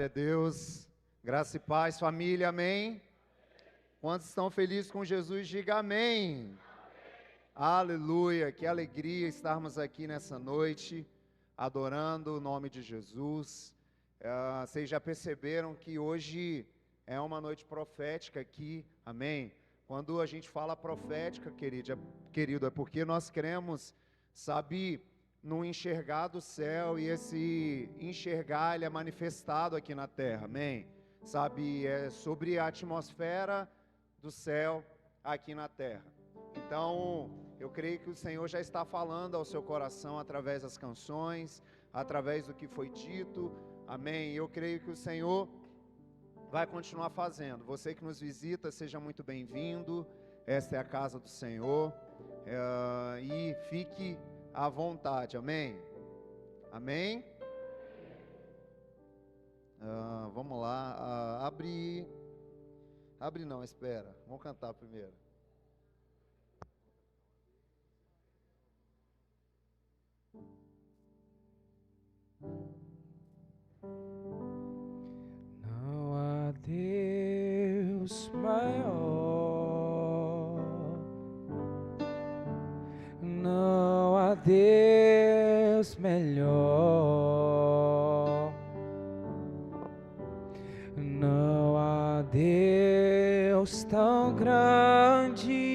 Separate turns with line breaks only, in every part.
Glória a Deus, graça e paz, família, amém? Quantos estão felizes com Jesus, diga amém. Aleluia, que alegria estarmos aqui nessa noite, adorando o nome de Jesus. Vocês já perceberam que hoje é uma noite profética aqui, amém? Quando a gente fala profética, querido, é porque nós cremos, sabe, no enxergar do céu, e esse enxergar, ele é manifestado aqui na terra, amém? Sabe, é sobre a atmosfera do céu aqui na terra. Então, eu creio que o Senhor já está falando ao seu coração através das canções, através do que foi dito, amém? Eu creio que o Senhor vai continuar fazendo. Você que nos visita, seja muito bem-vindo. Esta é a casa do Senhor, e fique à vontade, amém? Amém? Vamos lá, abre não, espera, vamos cantar primeiro.
Não há Deus maior, não há Deus melhor, não há Deus tão grande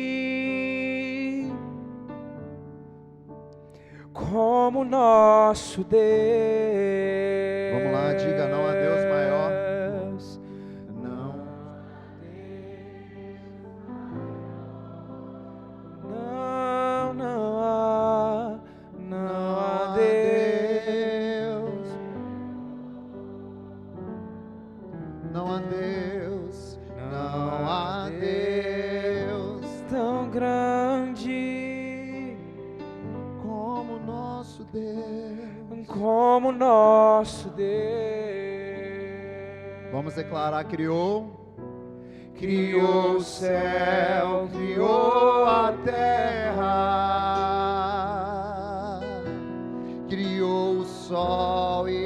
como nosso Deus.
Vamos lá, diga, não há Deus maior.
Não há Deus.
Não há Deus, não há Deus
tão grande
como nosso Deus.
Como nosso Deus.
Vamos declarar: criou
o céu,
criou a terra, criou o sol e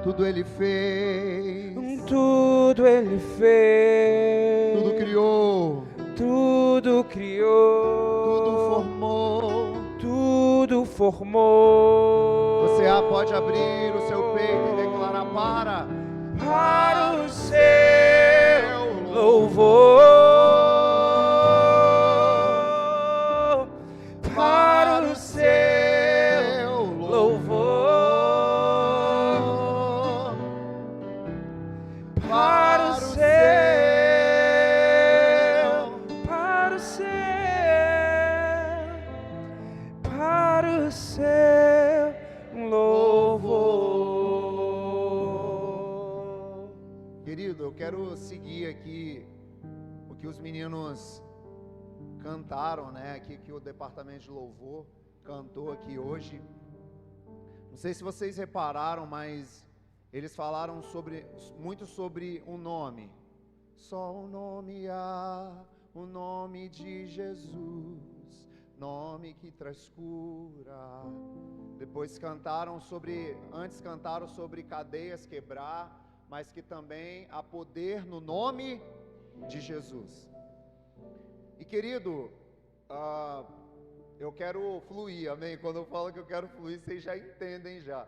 tudo Ele fez,
tudo Ele fez,
tudo criou,
tudo formou.
Você pode abrir o seu peito e declarar: para
o seu louvor, para o seu louvor, para o seu louvor.
Querido, eu quero seguir aqui o que os meninos cantaram, né? Aqui que o departamento de louvor cantou aqui hoje. Não sei se vocês repararam, mas eles falaram muito sobre um nome. Só um nome há, o nome de Jesus, nome que traz cura. Depois antes cantaram sobre cadeias quebrar, mas que também há poder no nome de Jesus. E querido, eu quero fluir, amém? Quando eu falo que eu quero fluir, vocês já entendem já.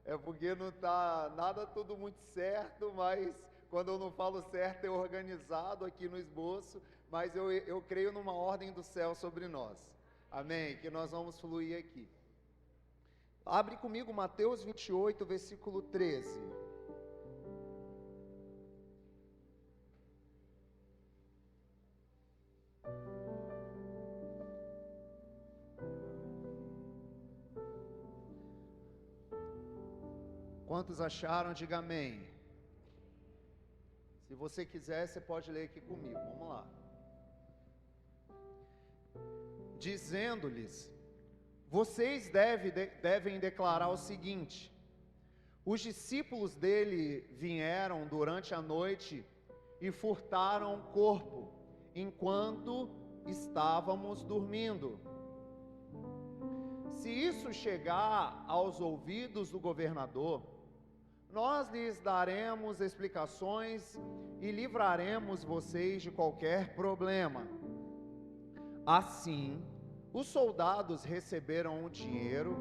É porque não está nada tudo muito certo, mas quando eu não falo certo é organizado aqui no esboço, mas eu creio numa ordem do céu sobre nós, amém? Que nós vamos fluir aqui. Abre comigo Mateus 28, versículo 13. Quantos acharam? Diga amém. Se você quiser, você pode ler aqui comigo. Vamos lá. Dizendo-lhes: vocês devem declarar o seguinte: os discípulos dele vieram durante a noite e furtaram o corpo, enquanto estávamos dormindo. Se isso chegar aos ouvidos do governador, nós lhes daremos explicações e livraremos vocês de qualquer problema. Assim, os soldados receberam o dinheiro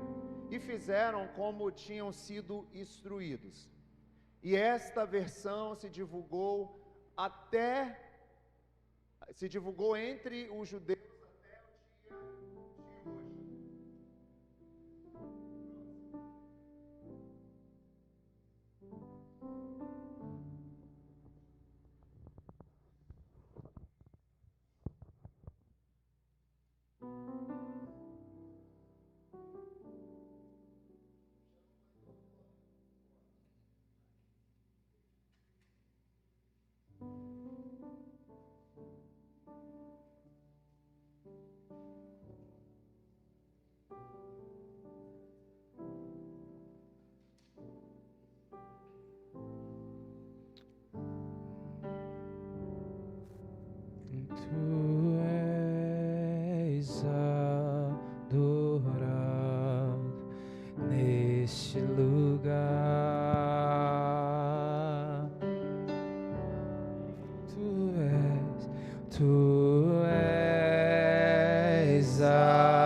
e fizeram como tinham sido instruídos. E esta versão se divulgou entre os judeus até o dia de hoje.
Tu és adorado neste lugar. Tu és adorado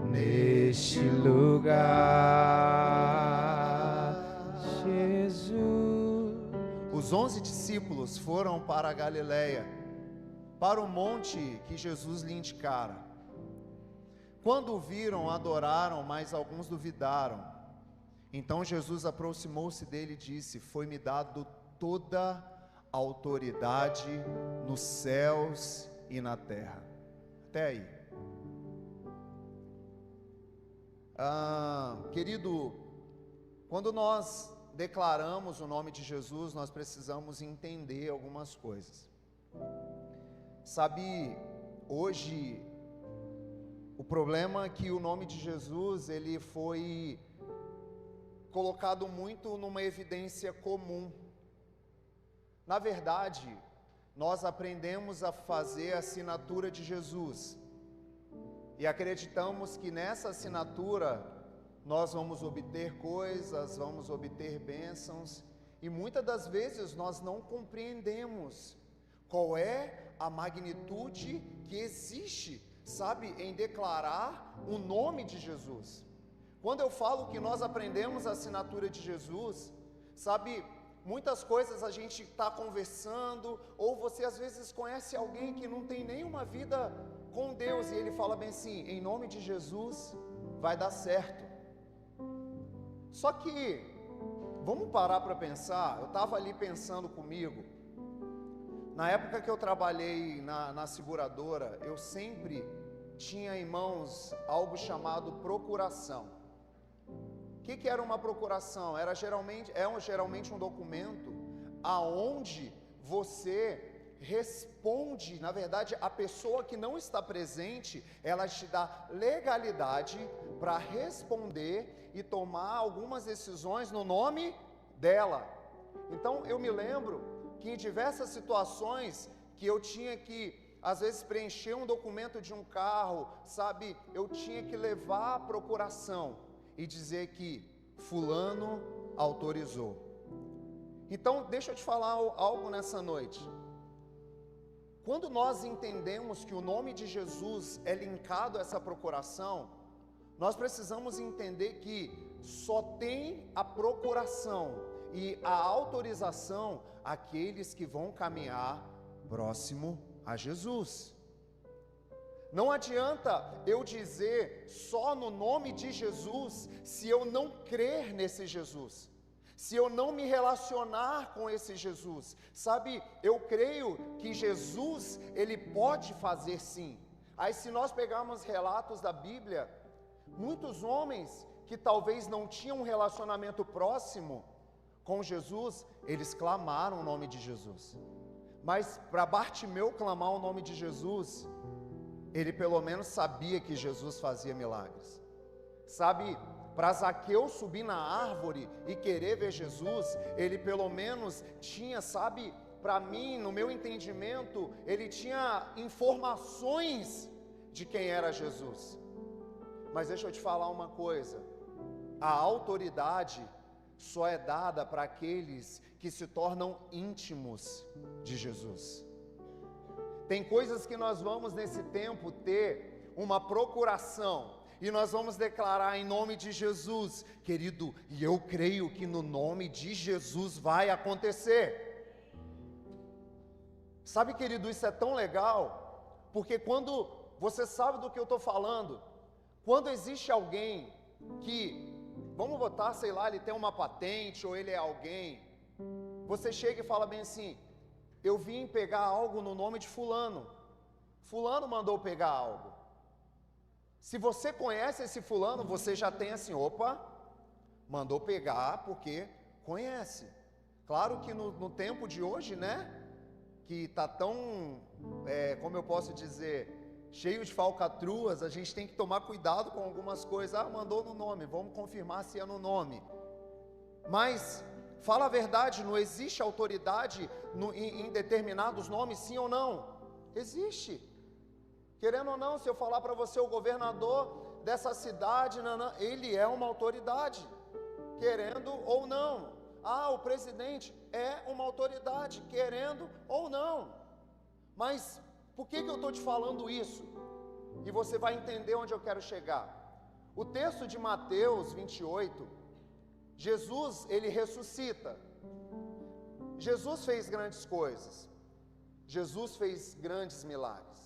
neste lugar, Jesus.
Os 11 discípulos foram para a Galileia, para o monte que Jesus lhe indicara. Quando o viram, adoraram, mas alguns duvidaram. Então Jesus aproximou-se dele e disse: Foi-me dado toda a autoridade nos céus e na terra. Até aí. Querido, quando nós declaramos o nome de Jesus, nós precisamos entender algumas coisas. Sabe, hoje, o problema é que o nome de Jesus, ele foi colocado muito numa evidência comum. Na verdade, nós aprendemos a fazer a assinatura de Jesus, e acreditamos que nessa assinatura, nós vamos obter coisas, vamos obter bênçãos, e muitas das vezes nós não compreendemos qual é a magnitude que existe, sabe, em declarar o nome de Jesus. Quando eu falo que nós aprendemos a assinatura de Jesus, sabe, muitas coisas a gente está conversando, ou você às vezes conhece alguém que não tem nenhuma vida com Deus, e ele fala bem assim: em nome de Jesus vai dar certo. Só que, vamos parar para pensar. Eu estava ali pensando comigo, na época que eu trabalhei na seguradora, eu sempre tinha em mãos algo chamado procuração. O que era uma procuração? Era geralmente um documento aonde você responde, na verdade, a pessoa que não está presente, ela te dá legalidade para responder e tomar algumas decisões no nome dela. Então eu me lembro que em diversas situações que eu tinha que, às vezes, preencher um documento de um carro, sabe, eu tinha que levar a procuração e dizer que fulano autorizou. Então deixa eu te falar algo nessa noite. Quando nós entendemos que o nome de Jesus é linkado a essa procuração, nós precisamos entender que só tem a procuração e a autorização aqueles que vão caminhar próximo a Jesus. Não adianta eu dizer só no nome de Jesus se eu não crer nesse Jesus, se eu não me relacionar com esse Jesus. Sabe, eu creio que Jesus, ele pode fazer sim. Aí se nós pegarmos relatos da Bíblia, muitos homens que talvez não tinham um relacionamento próximo com Jesus, eles clamaram o nome de Jesus. Mas para Bartimeu clamar o nome de Jesus, ele pelo menos sabia que Jesus fazia milagres. Sabe, para Zaqueu subir na árvore e querer ver Jesus, ele pelo menos tinha, sabe, para mim, no meu entendimento, ele tinha informações de quem era Jesus. Mas deixa eu te falar uma coisa: a autoridade só é dada para aqueles que se tornam íntimos de Jesus. Tem coisas que nós vamos nesse tempo ter uma procuração, e nós vamos declarar em nome de Jesus, querido, e eu creio que no nome de Jesus vai acontecer. Sabe, querido, isso é tão legal, porque quando você sabe do que eu estou falando, quando existe alguém que, vamos botar, sei lá, ele tem uma patente, ou ele é alguém, você chega e fala bem assim: eu vim pegar algo no nome de fulano, fulano mandou pegar algo. Se você conhece esse fulano, você já tem assim, opa, mandou pegar porque conhece. Claro que no tempo de hoje, né, que está tão, como eu posso dizer, cheio de falcatruas, a gente tem que tomar cuidado com algumas coisas. Ah, mandou no nome, vamos confirmar se é no nome. Mas, fala a verdade, não existe autoridade em determinados nomes, sim ou não? Existe. Querendo ou não, se eu falar para você o governador dessa cidade, ele é uma autoridade, querendo ou não. Ah, o presidente é uma autoridade, querendo ou não. Mas por que eu estou te falando isso? E você vai entender onde eu quero chegar. O texto de Mateus 28, Jesus, ele ressuscita. Jesus fez grandes coisas. Jesus fez grandes milagres.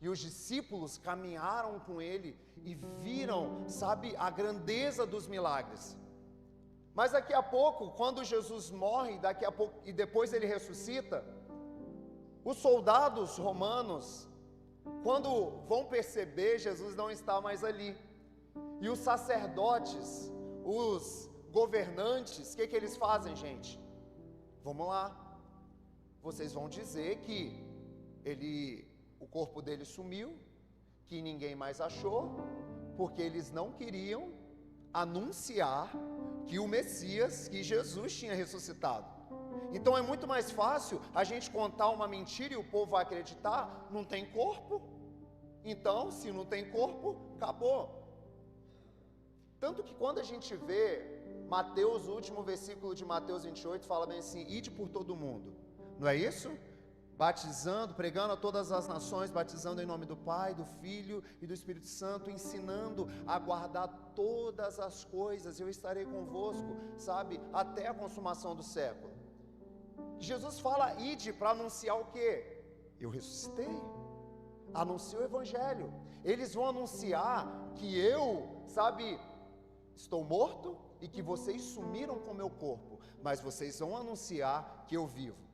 E os discípulos caminharam com ele e viram, sabe, a grandeza dos milagres. Mas daqui a pouco, quando Jesus morre, daqui a pouco, e depois ele ressuscita, os soldados romanos, quando vão perceber, Jesus não está mais ali. E os sacerdotes, os governantes, o que eles fazem, gente? Vamos lá, vocês vão dizer que o corpo dele sumiu, que ninguém mais achou, porque eles não queriam anunciar que o Messias, que Jesus tinha ressuscitado. Então é muito mais fácil a gente contar uma mentira e o povo vai acreditar. Não tem corpo, então se não tem corpo, acabou. Tanto que quando a gente vê Mateus, o último versículo de Mateus 28 fala bem assim: ide por todo mundo, não é isso? Batizando, pregando a todas as nações, batizando em nome do Pai, do Filho e do Espírito Santo, ensinando a guardar todas as coisas, eu estarei convosco, sabe, até a consumação do século. Jesus fala, ide, para anunciar o quê? Eu ressuscitei, anuncia o Evangelho. Eles vão anunciar que eu, sabe, estou morto e que vocês sumiram com o meu corpo, mas vocês vão anunciar que eu vivo.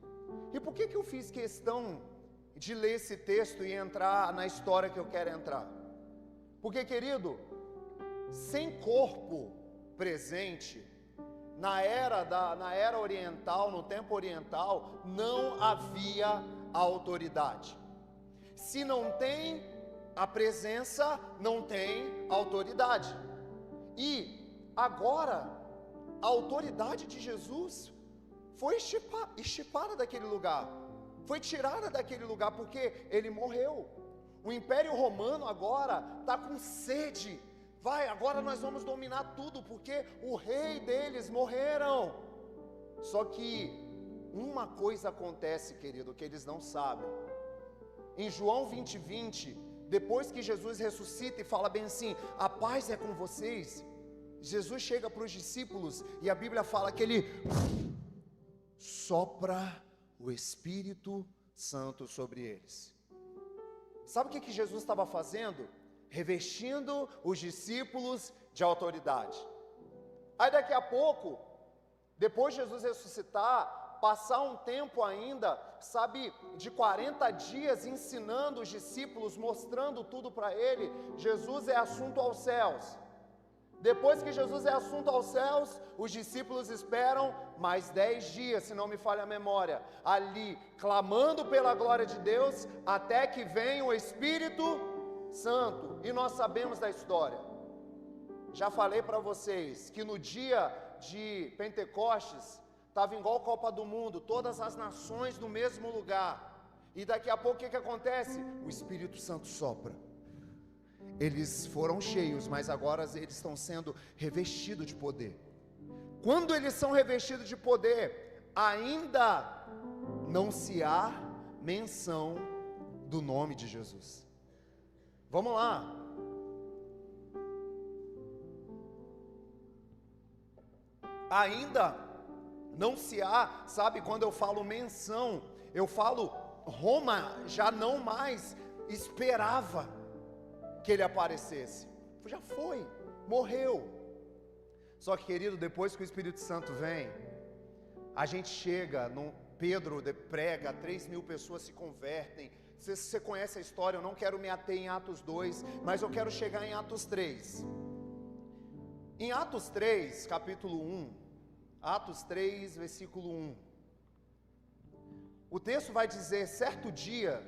E por que eu fiz questão de ler esse texto e entrar na história que eu quero entrar? Porque, querido, sem corpo presente, na era oriental, no tempo oriental, não havia autoridade. Se não tem a presença, não tem autoridade. E agora, a autoridade de Jesus foi extirpada daquele lugar, foi tirada daquele lugar, porque ele morreu. O Império Romano agora está com sede, agora nós vamos dominar tudo, porque o rei deles morreram. Só que uma coisa acontece, querido, que eles não sabem. Em João 20:20, depois que Jesus ressuscita e fala bem assim, a paz é com vocês, Jesus chega para os discípulos e a Bíblia fala que ele sopra o Espírito Santo sobre eles. Sabe o que Jesus estava fazendo? Revestindo os discípulos de autoridade. Aí daqui a pouco, depois de Jesus ressuscitar, passar um tempo ainda, sabe, de 40 dias ensinando os discípulos, mostrando tudo para ele, Jesus é assunto aos céus. Depois que Jesus é assunto aos céus, os discípulos esperam mais 10 dias, se não me falha a memória, ali, clamando pela glória de Deus, até que venha o Espírito Santo. E nós sabemos da história. Já falei para vocês que no dia de Pentecostes, estava igual Copa do Mundo, todas as nações no mesmo lugar. E daqui a pouco o que acontece? O Espírito Santo sopra. eles foram cheios, mas agora eles estão sendo revestidos de poder. Quando eles são revestidos de poder, ainda não se há menção do nome de Jesus. Vamos lá. Ainda não se há, sabe, quando eu falo menção, eu falo, Roma já não mais esperava que ele aparecesse. Já foi, morreu. Só que, querido, depois que o Espírito Santo vem, a gente chega, Pedro prega, 3.000 pessoas se convertem. Se você conhece a história, eu não quero me ater em Atos 2, mas eu quero chegar em Atos 3. Em Atos 3, capítulo 1, Atos 3, versículo 1, o texto vai dizer, certo dia,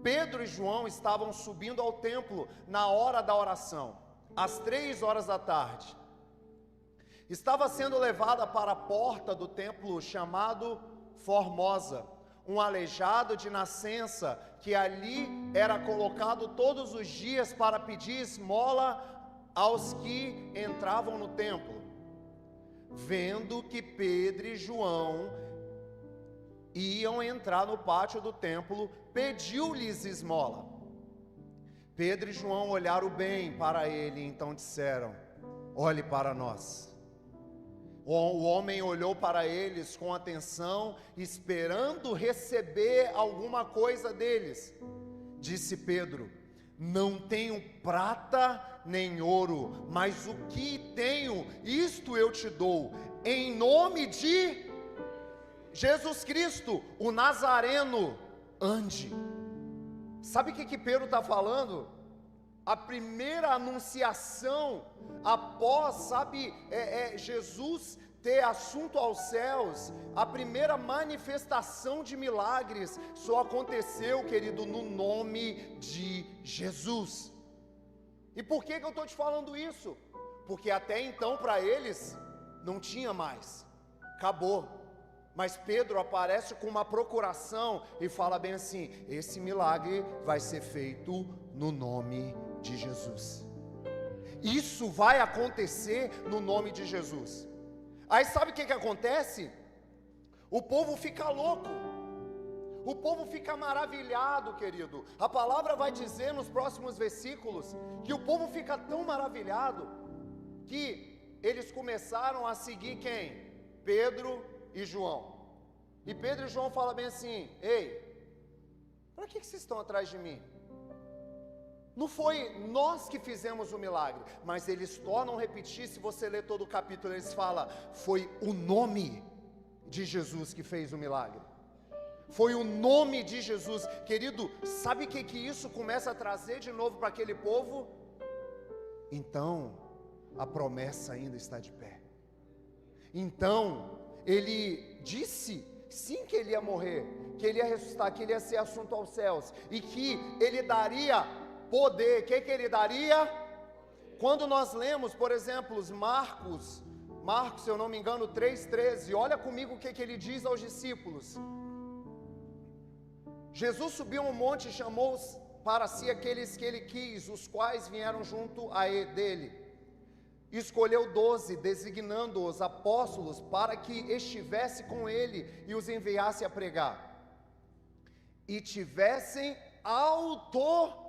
Pedro e João estavam subindo ao templo na hora da oração, às 3 horas da tarde. Estava sendo levada para a porta do templo chamado Formosa, um aleijado de nascença, que ali era colocado todos os dias para pedir esmola aos que entravam no templo. Vendo que Pedro e João iam entrar no pátio do templo, pediu-lhes esmola. Pedro e João olharam bem para ele e então disseram: olhe para nós. O homem olhou para eles com atenção, esperando receber alguma coisa deles. Disse Pedro: não tenho prata nem ouro, mas o que tenho, isto eu te dou. Em nome de Jesus Cristo, o Nazareno, ande. Sabe o que Pedro está falando? A primeira anunciação após, Jesus ter assunto aos céus, a primeira manifestação de milagres só aconteceu, querido, no nome de Jesus. E por que eu estou te falando isso? Porque até então para eles não tinha mais, acabou. Mas Pedro aparece com uma procuração e fala bem assim: esse milagre vai ser feito no nome de Jesus. Isso vai acontecer no nome de Jesus. Aí sabe o que acontece? O povo fica louco, o povo fica maravilhado, querido. A palavra vai dizer nos próximos versículos que o povo fica tão maravilhado que eles começaram a seguir quem? Pedro e João. E Pedro e João falam bem assim: ei, para que vocês estão atrás de mim? Não foi nós que fizemos o milagre. Mas eles tornam a repetir, se você ler todo o capítulo, eles falam: foi o nome de Jesus que fez o milagre. Foi o nome de Jesus. Querido, sabe o que isso começa a trazer de novo para aquele povo? Então, a promessa ainda está de pé. Então, ele disse sim que ele ia morrer, que ele ia ressuscitar, que ele ia ser assunto aos céus, e que ele daria poder. O que ele daria? Quando nós lemos, por exemplo, Marcos, se eu não me engano, 3,13, olha comigo o que ele diz aos discípulos. Jesus subiu a um monte e chamou para si aqueles que ele quis, os quais vieram junto a dele. Escolheu 12, designando-os apóstolos, para que estivesse com ele e os enviasse a pregar, e tivessem autoridade.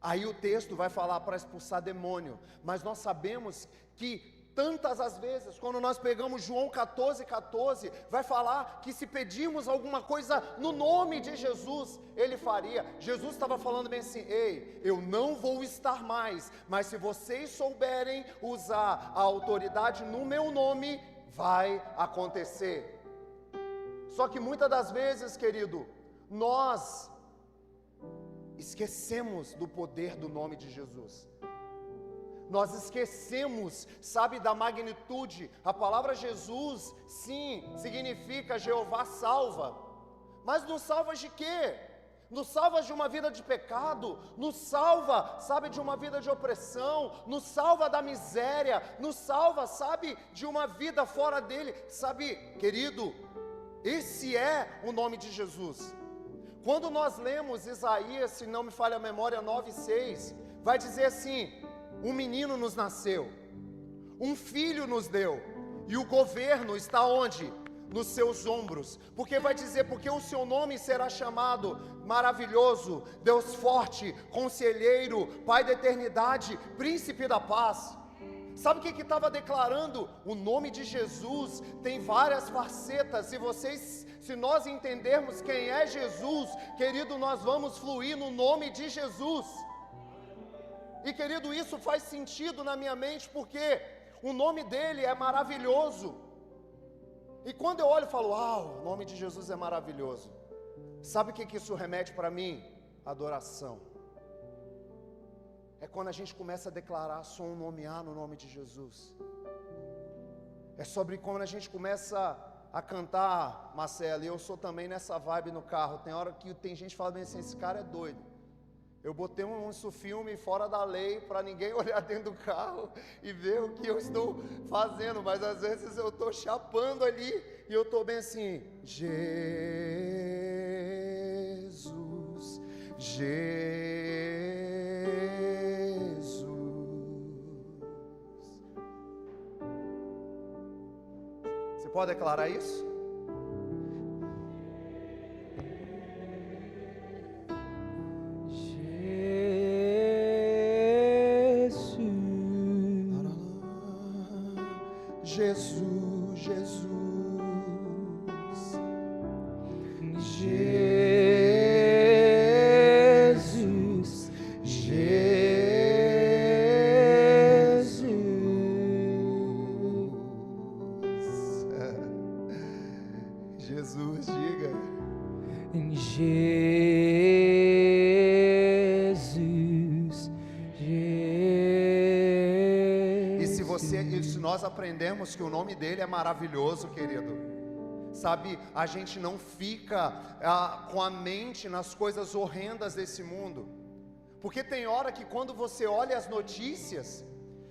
Aí o texto vai falar para expulsar demônio, mas nós sabemos que tantas as vezes, quando nós pegamos João 14,14, vai falar que se pedirmos alguma coisa no nome de Jesus, Ele faria. Jesus estava falando bem assim: ei, eu não vou estar mais, mas se vocês souberem usar a autoridade no meu nome, vai acontecer. Só que muitas das vezes, querido, nós esquecemos do poder do nome de Jesus. Nós esquecemos, da magnitude. A palavra Jesus, sim, significa Jeová salva. Mas nos salva de quê? Nos salva de uma vida de pecado, nos salva, de uma vida de opressão, nos salva da miséria, nos salva, de uma vida fora dele. Querido, esse é o nome de Jesus. Quando nós lemos Isaías, se não me falha a memória, 9:6, vai dizer assim: um menino nos nasceu, um filho nos deu, e o governo está onde? Nos seus ombros. Porque vai dizer, porque o seu nome será chamado Maravilhoso, Deus Forte, Conselheiro, Pai da Eternidade, Príncipe da Paz. Sabe o que estava declarando? O nome de Jesus tem várias facetas, se nós entendermos quem é Jesus, querido, nós vamos fluir no nome de Jesus. E querido, isso faz sentido na minha mente, porque o nome dele é maravilhoso. E quando eu olho e falo, uau, o nome de Jesus é maravilhoso, sabe o que isso remete para mim? Adoração. É quando a gente começa a declarar, sou um nome A no nome de Jesus. É sobre quando a gente começa a cantar, Marcelo, e eu sou também nessa vibe no carro. Tem hora que tem gente que fala bem assim, esse cara é doido. Eu botei um filme fora da lei para ninguém olhar dentro do carro e ver o que eu estou fazendo, mas às vezes eu estou chapando ali e eu estou bem assim, Jesus, Jesus. Você pode declarar isso? Jesus, Jesus, Jesus, Jesus, Jesus, diga, Jesus, E se nós aprendemos que o nome dele é maravilhoso, querido, sabe, a gente não fica com a mente nas coisas horrendas desse mundo, porque tem hora que quando você olha as notícias,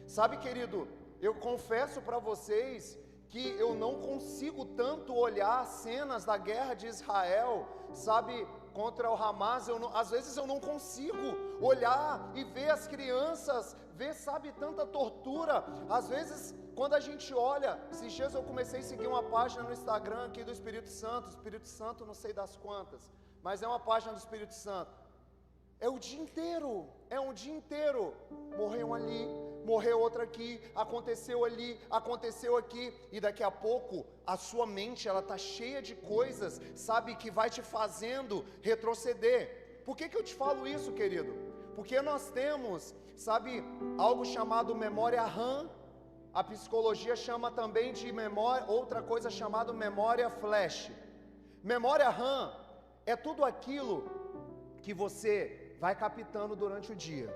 sabe, querido, eu confesso para vocês que eu não consigo tanto olhar cenas da guerra de Israel, sabe, contra o Hamas, às vezes eu não consigo olhar e ver as crianças, ver, sabe, tanta tortura. Às vezes, quando a gente olha, esses dias eu comecei a seguir uma página no Instagram aqui do Espírito Santo não sei das quantas, mas é uma página do Espírito Santo. É um dia inteiro, morreu um ali, morreu outro aqui, aconteceu ali, aconteceu aqui, e daqui a pouco a sua mente, ela está cheia de coisas, sabe, que vai te fazendo retroceder. Por que eu te falo isso, querido? Porque nós temos, sabe, algo chamado memória RAM, a psicologia chama também de memória, outra coisa chamada memória flash. Memória RAM é tudo aquilo que você vai captando durante o dia,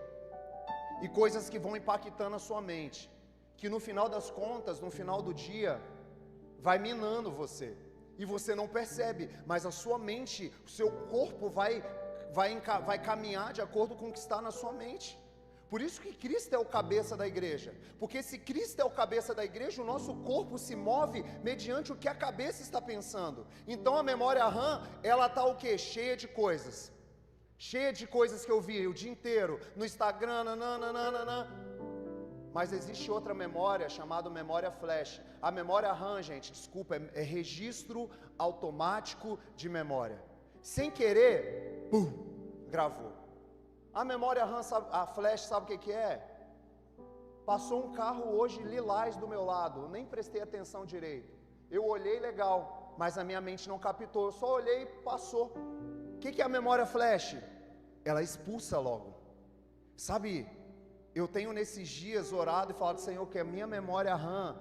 e coisas que vão impactando a sua mente, que no final das contas, no final do dia, vai minando você, e você não percebe, mas a sua mente, o seu corpo vai caminhar de acordo com o que está na sua mente. Por isso que Cristo é o cabeça da igreja, porque se Cristo é o cabeça da igreja, o nosso corpo se move mediante o que a cabeça está pensando. Então a memória RAM, ela está o quê? Cheia de coisas que eu vi o dia inteiro, no Instagram, mas existe outra memória, chamada memória flash. A memória RAM, gente, desculpa, é registro automático de memória. Sem querer, pum, gravou. A memória RAM, a flash, sabe o que é? Passou um carro hoje lilás do meu lado, eu nem prestei atenção direito. Eu olhei legal, mas a minha mente não captou, eu só olhei e passou. O que é a memória flash? Ela expulsa logo. Sabe, eu tenho nesses dias orado e falado, Senhor, que a minha memória RAM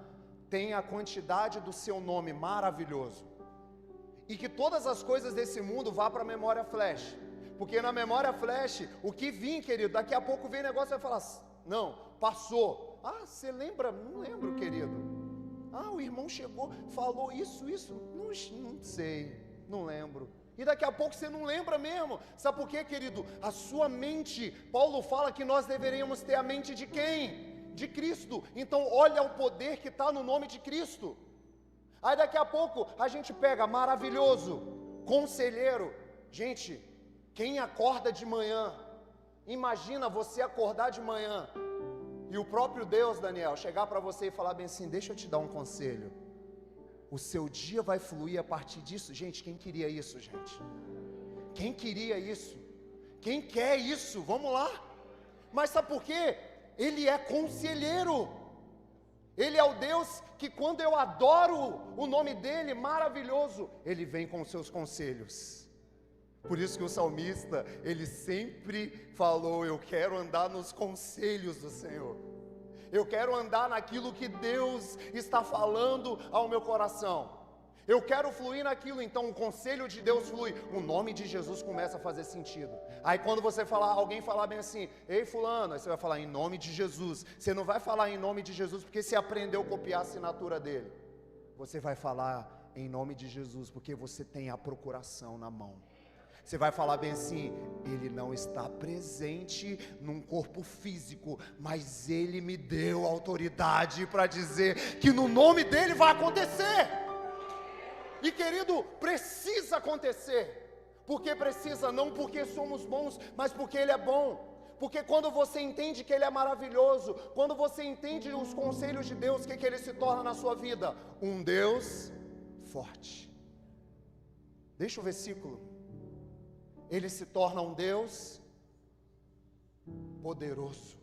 tenha a quantidade do seu nome maravilhoso, e que todas as coisas desse mundo vá para a memória flash, porque na memória flash, o que vir, querido, daqui a pouco vem negócio e vai falar, não, passou. Ah, você lembra? Não lembro, querido. Ah, o irmão chegou, falou isso, não sei, não lembro. E daqui a pouco você não lembra mesmo. Sabe por quê, querido? A sua mente, Paulo fala que nós deveríamos ter a mente de quem? De Cristo. Então olha o poder que está no nome de Cristo. Aí daqui a pouco a gente pega maravilhoso, conselheiro, Gente, quem acorda de manhã, imagina você acordar de manhã e o próprio Deus, Daniel, chegar para você e falar bem assim: deixa eu te dar um conselho, o seu dia vai fluir a partir disso. Gente, quem queria isso, gente? Quem queria isso? Quem quer isso? Vamos lá. Mas sabe por quê? Ele é conselheiro. Ele é o Deus que, quando eu adoro o nome dele, maravilhoso, ele vem com os seus conselhos. Por isso que o salmista, ele sempre falou: eu quero andar nos conselhos do Senhor. Eu quero andar naquilo que Deus está falando ao meu coração. Eu quero fluir naquilo. Então o conselho de Deus flui. O nome de Jesus começa a fazer sentido. Aí quando você falar, alguém falar bem assim: ei fulano, aí você vai falar em nome de Jesus. Você não vai falar em nome de Jesus porque você aprendeu a copiar a assinatura dele. Você vai falar em nome de Jesus porque você tem a procuração na mão. Você vai falar bem assim: ele não está presente num corpo físico, mas ele me deu autoridade para dizer que no nome dele vai acontecer. E querido, precisa acontecer. Porque precisa, não porque somos bons, mas porque ele é bom. Porque quando você entende que ele é maravilhoso, quando você entende os conselhos de Deus, o que ele se torna na sua vida? Um Deus forte. Deixa o versículo. Ele se torna um Deus poderoso.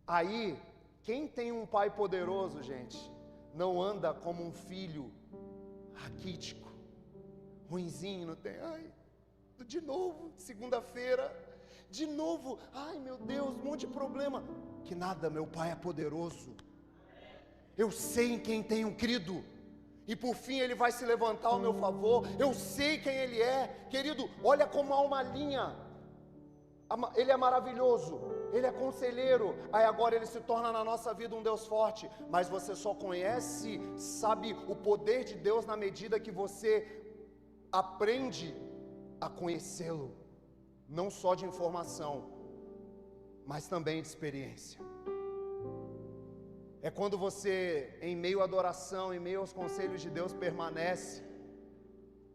Aí, quem tem um pai poderoso, gente, não anda como um filho raquítico, ruinzinho, não tem, ai, de novo, segunda-feira, de novo, ai meu Deus, um monte de problema. Que nada, meu pai é poderoso. Eu sei em quem tenho crido. E por fim ele vai se levantar ao meu favor. Eu sei quem ele é. Querido, olha como há uma linha. Ele é maravilhoso, ele é conselheiro. Aí agora ele se torna na nossa vida um Deus forte. Mas você só conhece, sabe, o poder de Deus na medida que você aprende a conhecê-lo. Não só de informação, mas também de experiência. É quando você, em meio à adoração, em meio aos conselhos de Deus, permanece.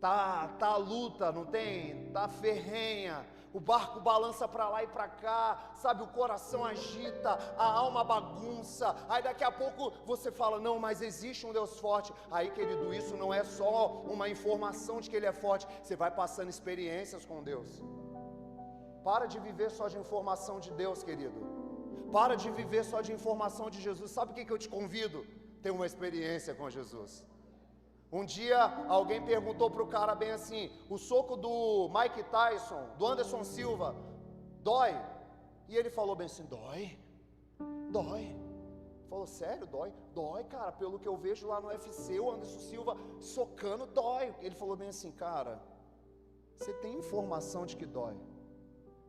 Tá a luta, não tem? Tá ferrenha. O barco balança para lá e para cá, sabe, o coração agita, a alma bagunça. Aí daqui a pouco você fala: não, mas existe um Deus forte. Aí, querido, isso não é só uma informação de que ele é forte. Você vai passando experiências com Deus. Para de viver só de informação de Deus, querido. Para de viver só de informação de Jesus. Sabe o que eu te convido? Ter uma experiência com Jesus. Um dia alguém perguntou para o cara bem assim: o soco do Mike Tyson, do Anderson Silva, dói? E ele falou bem assim: dói? Dói. Falou: sério, dói? Dói, cara, pelo que eu vejo lá no UFC, o Anderson Silva socando, dói. Ele falou bem assim: cara, você tem informação de que dói,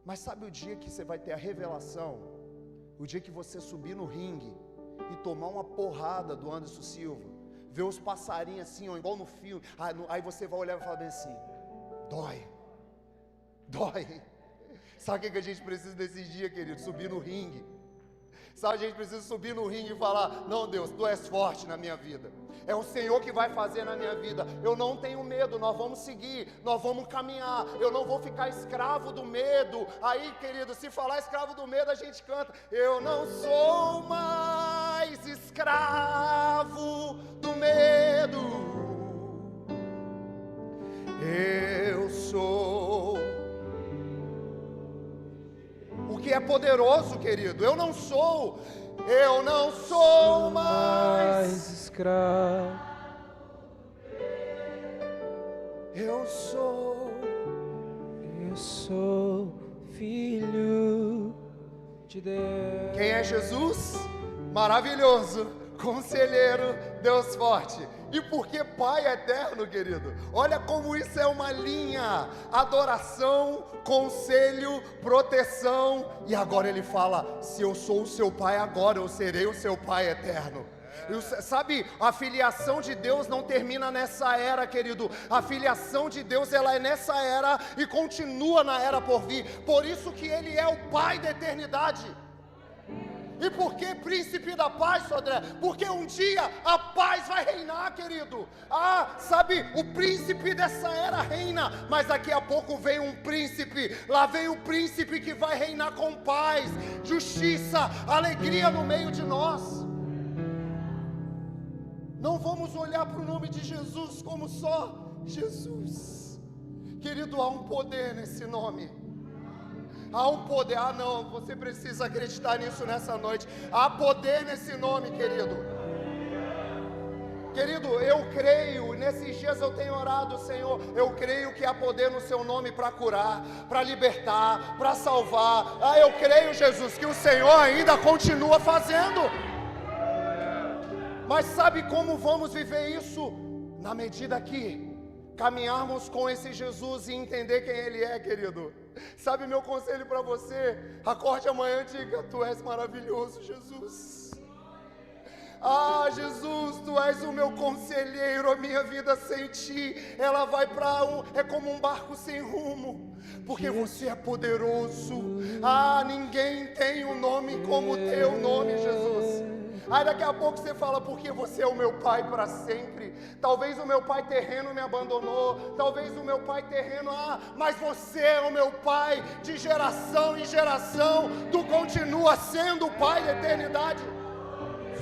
mas sabe o dia que você vai ter a revelação? O dia que você subir no ringue e tomar uma porrada do Anderson Silva, ver os passarinhos assim, ó, igual no filme. Aí você vai olhar e falar bem assim: dói, dói. Sabe o que a gente precisa nesses dias, querido? Subir no ringue. Sabe, a gente precisa subir no ringue e falar: não, Deus, tu és forte na minha vida. É o Senhor que vai fazer na minha vida. Eu não tenho medo, nós vamos seguir, nós vamos caminhar. Eu não vou ficar escravo do medo. Aí, querido, se falar escravo do medo, a gente canta: eu não sou mais escravo do medo. Eu sou o que é poderoso, querido. Eu não sou mais
escravo.
Eu
sou filho de Deus.
Quem é Jesus? Maravilhoso, conselheiro, Deus forte. E por que Pai eterno, querido? Olha como isso é uma linha: adoração, conselho, proteção. E agora ele fala: se eu sou o seu pai agora, eu serei o seu pai eterno. Sabe, a filiação de Deus não termina nessa era, querido. A filiação de Deus, ela é nessa era e continua na era por vir. Por isso que ele é o Pai da eternidade. E por que príncipe da paz, Sodré? Porque um dia a paz vai reinar, querido. Sabe, o príncipe dessa era reina, mas daqui a pouco vem um príncipe. Lá vem o príncipe que vai reinar com paz, justiça, alegria no meio de nós. Não vamos olhar para o nome de Jesus como só Jesus. Querido, há um poder nesse nome. Há um poder. Não, você precisa acreditar nisso nessa noite. Há poder nesse nome, querido. Querido, eu creio, nesses dias eu tenho orado, Senhor, eu creio que há poder no seu nome para curar, para libertar, para salvar. Eu creio, Jesus, que o Senhor ainda continua fazendo. Mas sabe como vamos viver isso? Na medida que caminharmos com esse Jesus e entender quem Ele é, querido. Sabe meu conselho para você? Acorde amanhã e diga: Tu és maravilhoso, Jesus. Jesus, Tu és o meu conselheiro. A minha vida sem Ti, ela vai é como um barco sem rumo, porque Você é poderoso. Ninguém tem um nome como o Teu nome, Jesus. Daqui a pouco você fala: porque Você é o meu Pai para sempre. Talvez o meu pai terreno me abandonou, talvez o meu pai terreno, mas Você é o meu Pai de geração em geração. Tu continua sendo o Pai da eternidade.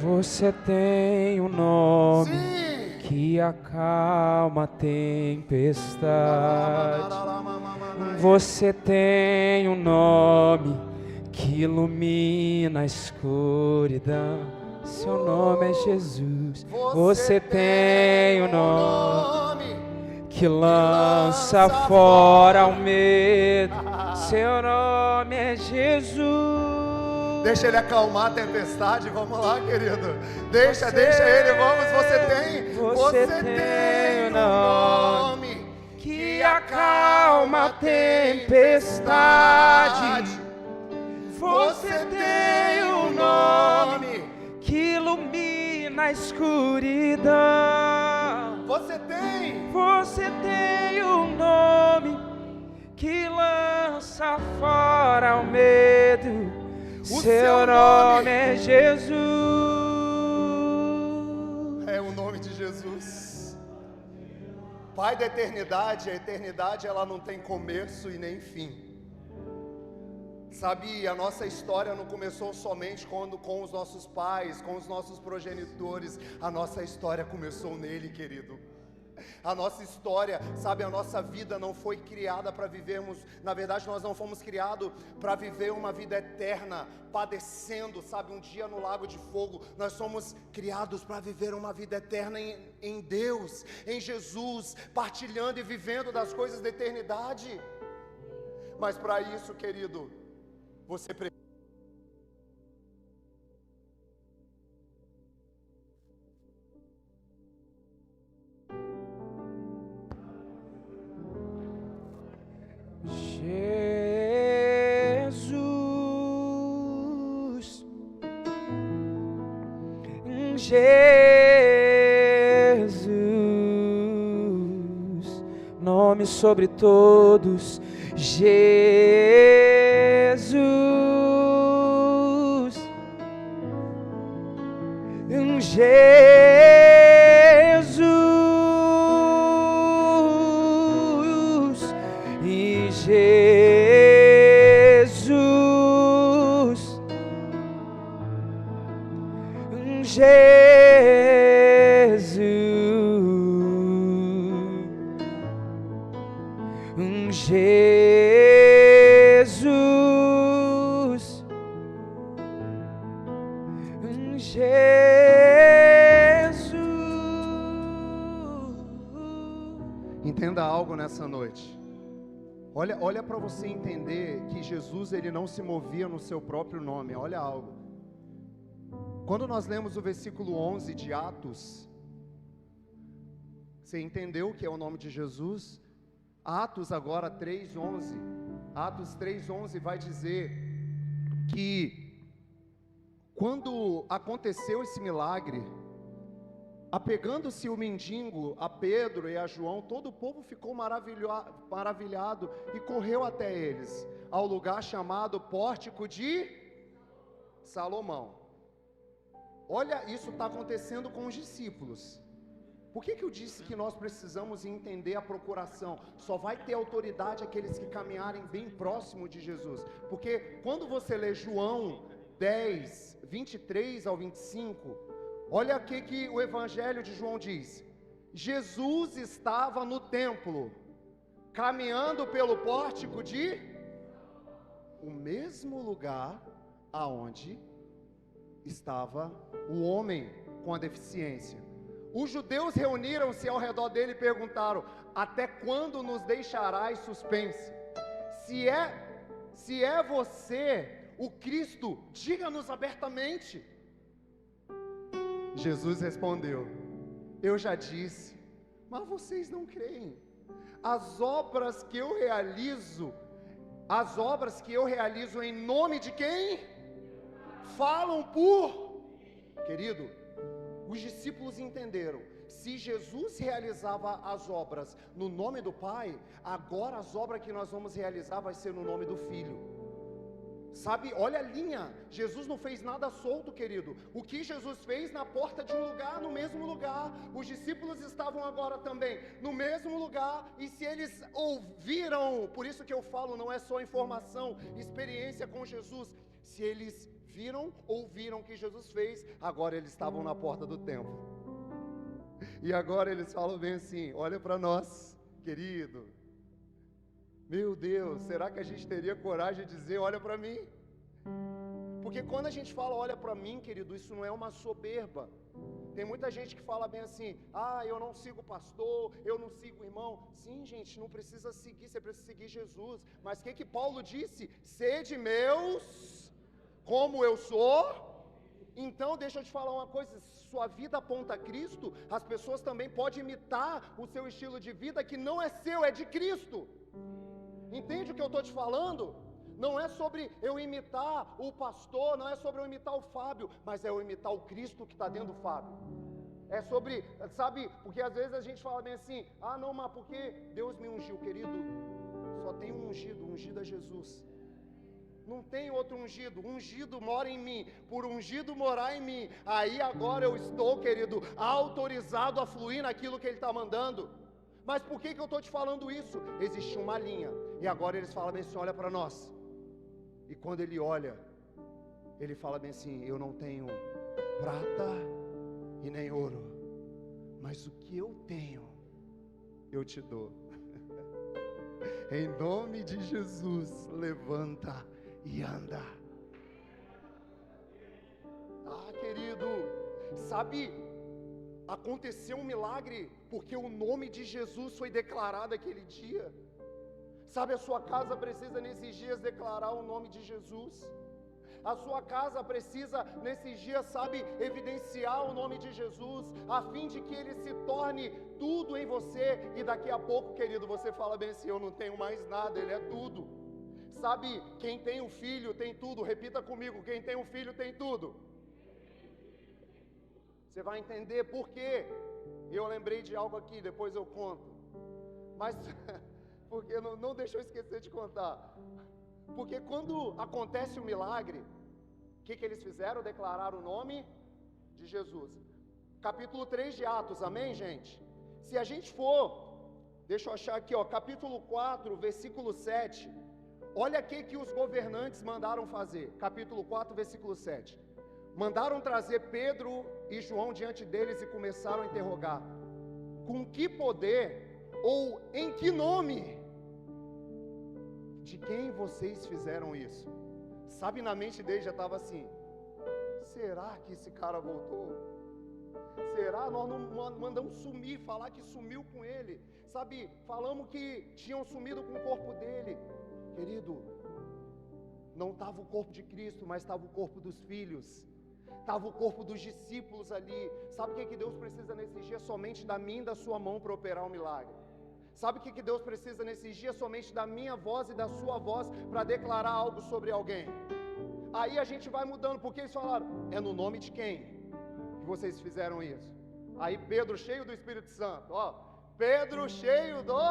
Você tem um nome,
sim,
que acalma a tempestade. Você tem um nome que ilumina a escuridão. Seu nome é Jesus. Você tem um nome que lança fora o medo. Seu nome é Jesus.
Deixa Ele acalmar a tempestade. Vamos lá, querido. Deixa Ele. Vamos. Você tem um nome
que acalma a tempestade. Você tem um nome que ilumina a escuridão. Você tem um nome que lança fora o medo. Seu nome é Jesus.
É o nome de Jesus. Pai da eternidade. A eternidade, ela não tem começo e nem fim. Sabe, a nossa história não começou somente com os nossos pais, com os nossos progenitores. A nossa história começou nele, querido. A nossa história, sabe, a nossa vida não foi criada para vivermos, na verdade nós não fomos criados para viver uma vida eterna, padecendo, sabe, um dia no lago de fogo. Nós somos criados para viver uma vida eterna em Deus, em Jesus, partilhando e vivendo das coisas da eternidade. Mas para isso, querido, você precisa.
Jesus, nome sobre todos. Jesus, e Jesus,
Entenda algo nessa noite. Olha para você entender que Jesus, ele não se movia no seu próprio nome. Olha algo. Quando nós lemos o versículo 11 de Atos, você entendeu o que é o nome de Jesus? Atos agora 3:11. Atos 3:11 vai dizer que quando aconteceu esse milagre, apegando-se o mendigo a Pedro e a João, todo o povo ficou maravilhado e correu até eles, ao lugar chamado Pórtico de Salomão. Olha, isso está acontecendo com os discípulos. Por que eu disse que nós precisamos entender a procuração? Só vai ter autoridade aqueles que caminharem bem próximo de Jesus. Porque quando você lê João 10, 23 ao 25, olha o que o Evangelho de João diz. Jesus estava no templo, caminhando pelo pórtico de o mesmo lugar aonde estava o homem com a deficiência. Os judeus reuniram-se ao redor dele e perguntaram: até quando nos deixarás suspense? Se é você o Cristo, diga-nos abertamente. Jesus respondeu: eu já disse, mas vocês não creem. As obras que eu realizo em nome de quem? Falam por... Querido, os discípulos entenderam, se Jesus realizava as obras no nome do Pai, agora as obras que nós vamos realizar vai ser no nome do Filho. Sabe, olha a linha, Jesus não fez nada solto, querido. O que Jesus fez na porta de um lugar, no mesmo lugar, os discípulos estavam agora também no mesmo lugar, e se eles ouviram, por isso que eu falo, não é só informação, experiência com Jesus, se eles ouviram o que Jesus fez, agora eles estavam na porta do templo. E agora eles falam bem assim: olha para nós, querido. Meu Deus, será que a gente teria coragem de dizer olha para mim? Porque quando a gente fala olha para mim, querido, isso não é uma soberba. Tem muita gente que fala bem assim: eu não sigo o pastor, eu não sigo o irmão. Sim, gente, não precisa seguir, você precisa seguir Jesus. Mas o que Paulo disse? Sede meus como eu sou. Então deixa eu te falar uma coisa, se sua vida aponta a Cristo, as pessoas também podem imitar o seu estilo de vida, que não é seu, é de Cristo. Entende o que eu estou te falando? Não é sobre eu imitar o pastor, não é sobre eu imitar o Fábio, mas é eu imitar o Cristo que está dentro do Fábio. É sobre, sabe, porque às vezes a gente fala bem assim: não, mas porque Deus me ungiu, querido, só tem um ungido é Jesus. Não tem outro ungido, ungido mora em mim, por ungido morar em mim, aí agora eu estou, querido, autorizado a fluir naquilo que Ele está mandando. Mas por que eu estou te falando isso? Existe uma linha, e agora eles falam bem assim: olha para nós. E quando ele olha, ele fala bem assim: eu não tenho prata e nem ouro, mas o que eu tenho, eu te dou. Em nome de Jesus, levanta e anda. Querido, sabe, aconteceu um milagre porque o nome de Jesus foi declarado aquele dia. Sabe, a sua casa precisa nesses dias declarar o nome de Jesus. A sua casa precisa nesses dias, sabe, evidenciar o nome de Jesus, a fim de que Ele se torne tudo em você. E daqui a pouco, querido, você fala bem assim: eu não tenho mais nada, Ele é tudo. Sabe, quem tem um filho tem tudo. Repita comigo: quem tem um filho tem tudo. Você vai entender por quê. Eu lembrei de algo aqui, depois eu conto. Mas, porque não deixa eu esquecer de contar. Porque quando acontece o milagre, o que eles fizeram? Declararam o nome de Jesus. Capítulo 3 de Atos, amém, gente? Se a gente for, deixa eu achar aqui, capítulo 4, versículo 7. Olha o que os governantes mandaram fazer. Capítulo 4, versículo 7. Mandaram trazer Pedro e João diante deles e começaram a interrogar: com que poder ou em que nome? De quem vocês fizeram isso? Sabe, na mente dele já estava assim: será que esse cara voltou? Será? Nós não mandamos sumir, falar que sumiu com ele. Sabe, falamos que tinham sumido com o corpo dele. Querido, não estava o corpo de Cristo, mas estava o corpo dos filhos. Estava o corpo dos discípulos ali. Sabe o que Deus precisa nesses dias? Somente da minha e da sua mão para operar um milagre. Sabe o que Deus precisa nesses dias? Somente da minha voz e da sua voz para declarar algo sobre alguém. Aí a gente vai mudando, porque eles falaram: é no nome de quem que vocês fizeram isso? Aí Pedro, cheio do Espírito Santo, Pedro cheio do...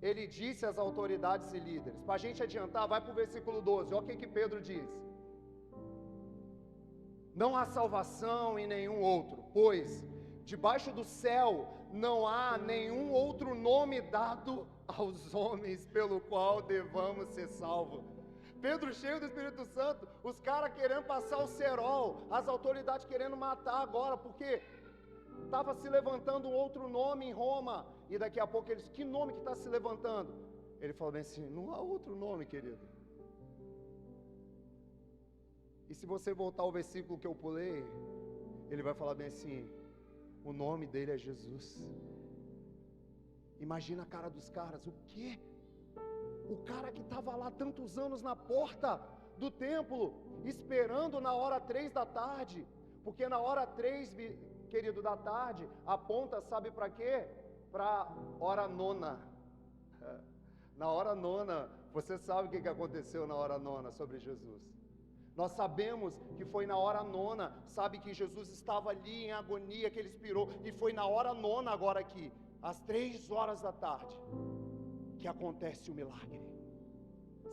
Ele disse às autoridades e líderes. Para a gente adiantar, vai para o versículo 12, olha o que Pedro diz. Não há salvação em nenhum outro, pois debaixo do céu não há nenhum outro nome dado aos homens pelo qual devamos ser salvos. Pedro cheio do Espírito Santo, os caras querendo passar o cerol, as autoridades querendo matar agora, porque estava se levantando um outro nome em Roma, e daqui a pouco eles, que nome que está se levantando? Ele falou bem assim, não há outro nome, querido. E se você voltar ao versículo que eu pulei, ele vai falar bem assim, o nome dele é Jesus. Imagina a cara dos caras, o quê? O cara que estava lá tantos anos na porta do templo, esperando na hora 3 da tarde, porque na hora 3, querido, da tarde, aponta, sabe para quê? Para hora 9. Na hora 9, você sabe o que aconteceu na hora 9 sobre Jesus. Nós sabemos que foi na hora 9, sabe que Jesus estava ali em agonia, que ele expirou, e foi na hora 9 agora aqui, às 3 horas da tarde, que acontece o milagre.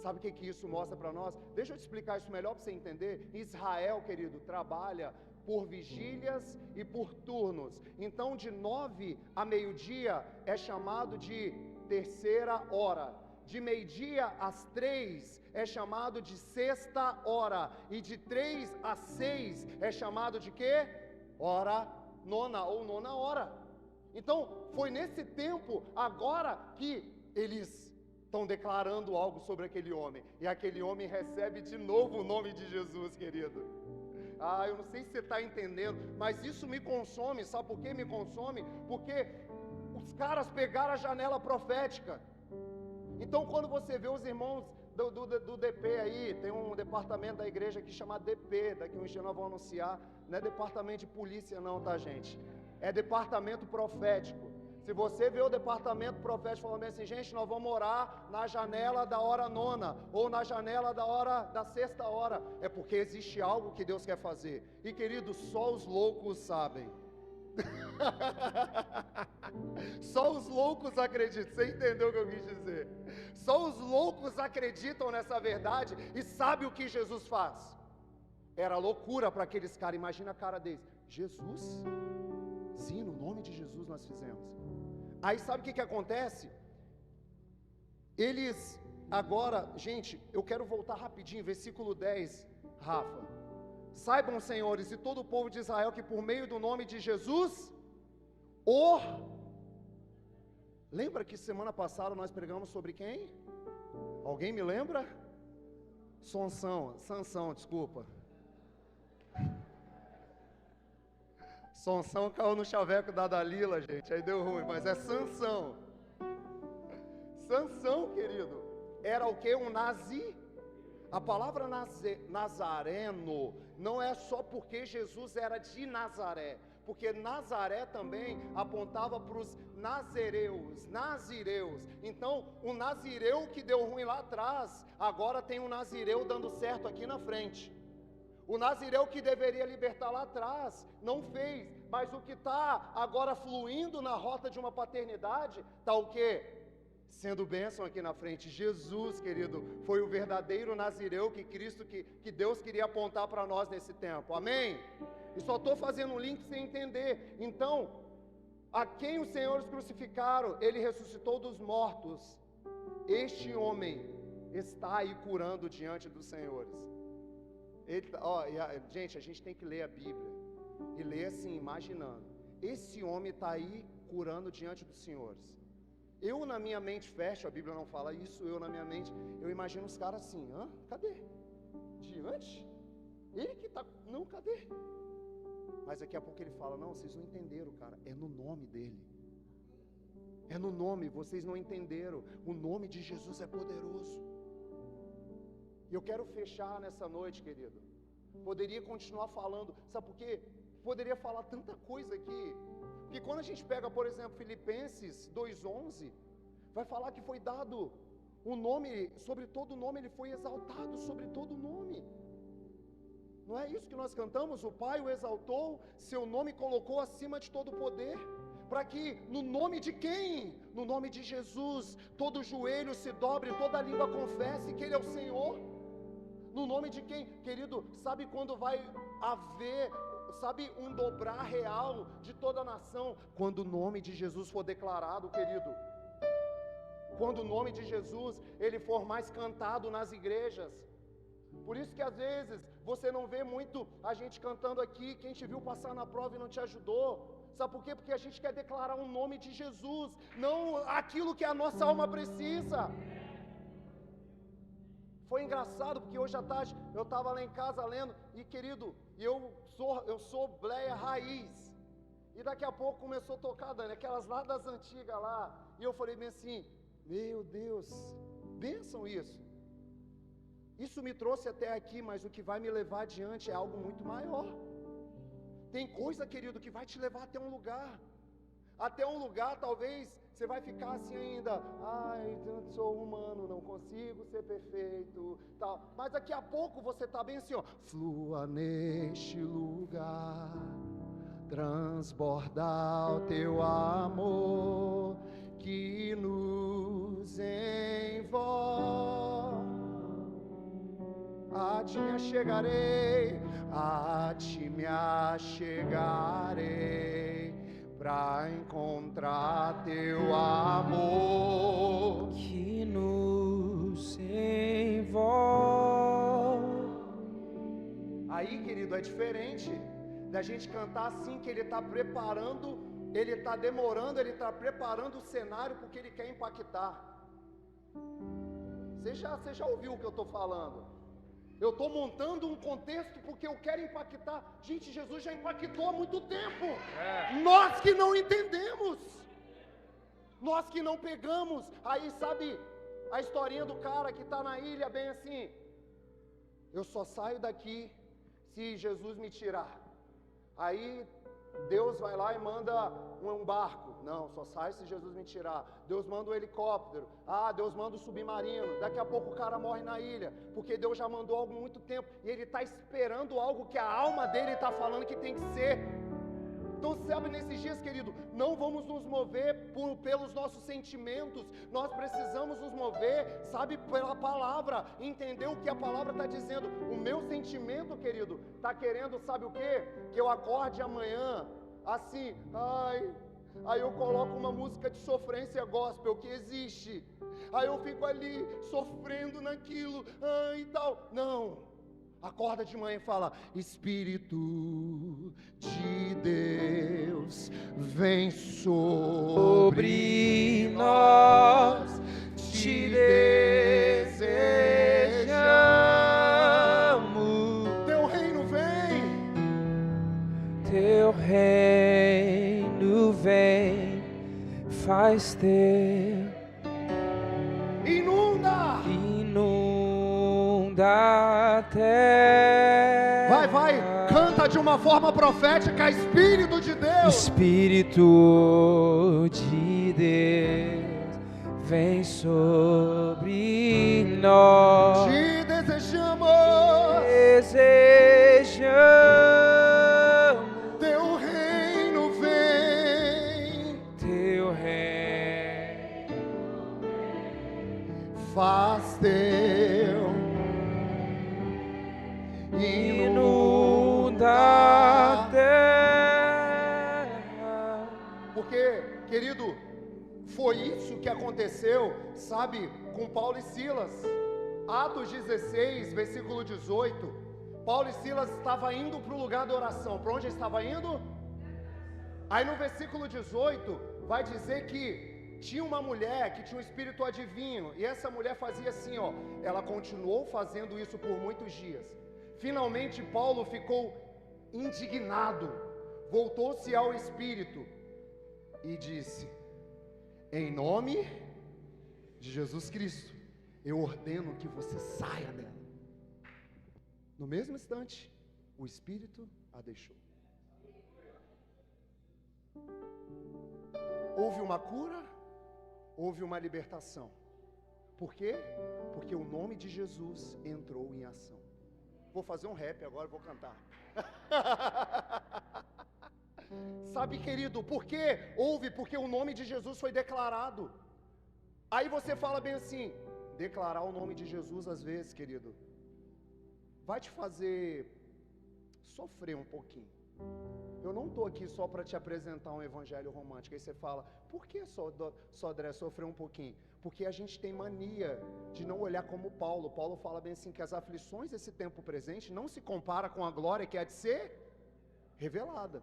Sabe o que isso mostra para nós? Deixa eu te explicar isso melhor para você entender. Israel, querido, trabalha por vigílias e por turnos. Então de 9 a meio-dia é chamado de terceira hora. De meio-dia às 3 é chamado de sexta hora. E de 3 às 6 é chamado de quê? Hora nona ou nona hora. Então foi nesse tempo agora que eles estão declarando algo sobre aquele homem. E aquele homem recebe de novo o nome de Jesus, querido. Eu não sei se você está entendendo, mas isso me consome. Sabe por que me consome? Porque os caras pegaram a janela profética. Então quando você vê os irmãos do DP aí, tem um departamento da igreja que chama DP, daqui um dia nós vamos anunciar, não é departamento de polícia não, tá gente? É departamento profético. Se você vê o departamento profético falando assim, gente, nós vamos orar na janela da hora 9, ou na janela da sexta hora, é porque existe algo que Deus quer fazer. E querido, só os loucos sabem. Só os loucos acreditam. Você entendeu o que eu quis dizer? Só os loucos acreditam nessa verdade e sabem o que Jesus faz. Era loucura para aqueles caras. Imagina a cara deles. Jesus? Sim, no nome de Jesus nós fizemos. Aí sabe o que acontece? Eles agora, gente, eu quero voltar rapidinho, versículo 10, Rafa. Saibam, senhores, e todo o povo de Israel, que por meio do nome de Jesus, lembra que semana passada nós pregamos sobre quem? Alguém me lembra? Sansão, desculpa. Sansão caiu no chaveco da Dalila, gente, aí deu ruim, mas é Sansão. Sansão, querido, era o que? Um nazi. A palavra nazareno não é só porque Jesus era de Nazaré, porque Nazaré também apontava para os nazireus. Então, o nazireu que deu ruim lá atrás, agora tem um nazireu dando certo aqui na frente. O nazireu que deveria libertar lá atrás, não fez, mas o que está agora fluindo na rota de uma paternidade, está o quê? Sendo bênção aqui na frente. Jesus, querido, foi o verdadeiro nazireu que Deus queria apontar para nós nesse tempo, amém? E só estou fazendo um link sem entender. Então, a quem os senhores crucificaram, ele ressuscitou dos mortos. Este homem está aí curando diante dos senhores. Gente, a gente tem que ler a Bíblia e ler assim, imaginando. Esse homem está aí curando diante dos senhores. Eu na minha mente fecho, a Bíblia não fala isso, eu na minha mente, eu imagino os caras assim, cadê? Diante? Ele que está, não, cadê? Mas daqui a pouco ele fala, não, vocês não entenderam, cara, é no nome dele. É no nome, vocês não entenderam, o nome de Jesus é poderoso. E eu quero fechar nessa noite, querido. Poderia continuar falando, sabe por quê? Poderia falar tanta coisa aqui. Porque quando a gente pega, por exemplo, Filipenses 2:11, vai falar que foi dado um nome, sobre todo nome, ele foi exaltado sobre todo nome. Não é isso que nós cantamos? O Pai o exaltou, seu nome colocou acima de todo poder, para que no nome de quem? No nome de Jesus, todo joelho se dobre, toda língua confesse que Ele é o Senhor. No nome de quem? Querido, sabe quando vai haver, sabe, um dobrar real de toda a nação? Quando o nome de Jesus for declarado, querido. Quando o nome de Jesus, ele for mais cantado nas igrejas. Por isso que às vezes você não vê muito a gente cantando aqui, quem te viu passar na prova e não te ajudou. Sabe por quê? Porque a gente quer declarar o nome de Jesus, não aquilo que a nossa alma precisa. Foi engraçado, porque hoje à tarde eu estava lá em casa lendo, e querido, eu sou bleia raiz. E daqui a pouco começou a tocar, Dani, aquelas lá das antigas lá. E eu falei bem assim, meu Deus, bênção isso. Isso me trouxe até aqui, mas o que vai me levar adiante é algo muito maior. Tem coisa, querido, que vai te levar até um lugar. Até um lugar, talvez, você vai ficar assim ainda. Ai, eu sou humano, não consigo ser perfeito, tal. Mas daqui a pouco você está bem assim, ó. Flua neste lugar, transbordar o teu amor, que nos envolve. A ti me achegarei, a ti me achegarei, pra encontrar teu amor
que nos envolve.
Aí, querido, é diferente da gente cantar assim, que ele está preparando, ele está demorando, ele está preparando o cenário porque ele quer impactar. Você já ouviu o que eu estou falando? Eu estou montando um contexto porque eu quero impactar. Gente, Jesus já impactou há muito tempo. Nós que não entendemos, nós que não pegamos. Aí sabe a historinha do cara que está na ilha, bem assim, eu só saio daqui se Jesus me tirar. Aí Deus vai lá e manda um barco. Não, só sai se Jesus me tirar. Deus manda um helicóptero. Deus manda um submarino. Daqui a pouco o cara morre na ilha, porque Deus já mandou algo há muito tempo, e ele está esperando algo que a alma dele está falando que tem que ser. Então, sabe, nesses dias, querido, não vamos nos mover pelos nossos sentimentos. Nós precisamos nos mover, sabe, pela palavra, entender o que a palavra está dizendo. O meu sentimento, querido, está querendo, sabe o quê? Que eu acorde amanhã, assim, aí eu coloco uma música de sofrência gospel, que existe. Aí eu fico ali, sofrendo naquilo, e tal. Não. Acorda de manhã e fala: Espírito de Deus, vem sobre nós, te desejamos. Teu reino vem,
teu reino vem, faz teu. Inunda a terra.
Vai, canta de uma forma profética, Espírito de Deus.
Espírito de Deus, vem sobre nós.
Te desejamos, teu reino vem,
teu reino
faz teu. Inunda a terra. Porque, querido, foi isso que aconteceu, sabe, com Paulo e Silas. Atos 16, versículo 18. Paulo e Silas estavam indo para o lugar da oração. Para onde estava indo? Aí no versículo 18 vai dizer que tinha uma mulher que tinha um espírito adivinho, e essa mulher fazia assim, ó. Ela continuou fazendo isso por muitos dias. Finalmente Paulo ficou indignado, voltou-se ao Espírito e disse: em nome de Jesus Cristo, eu ordeno que você saia dela. No mesmo instante, o Espírito a deixou. Houve uma cura, houve uma libertação. Por quê? Porque o nome de Jesus entrou em ação. Vou fazer um rap agora, vou cantar. Sabe, querido, por que houve? Porque o nome de Jesus foi declarado. Aí você fala bem assim, declarar o nome de Jesus às vezes, querido, vai te fazer sofrer um pouquinho. Eu não estou aqui só para te apresentar um evangelho romântico. Aí você fala, por que só André sofrer um pouquinho? Porque a gente tem mania de não olhar como Paulo. Paulo fala bem assim, que as aflições desse tempo presente não se compara com a glória que há de ser revelada.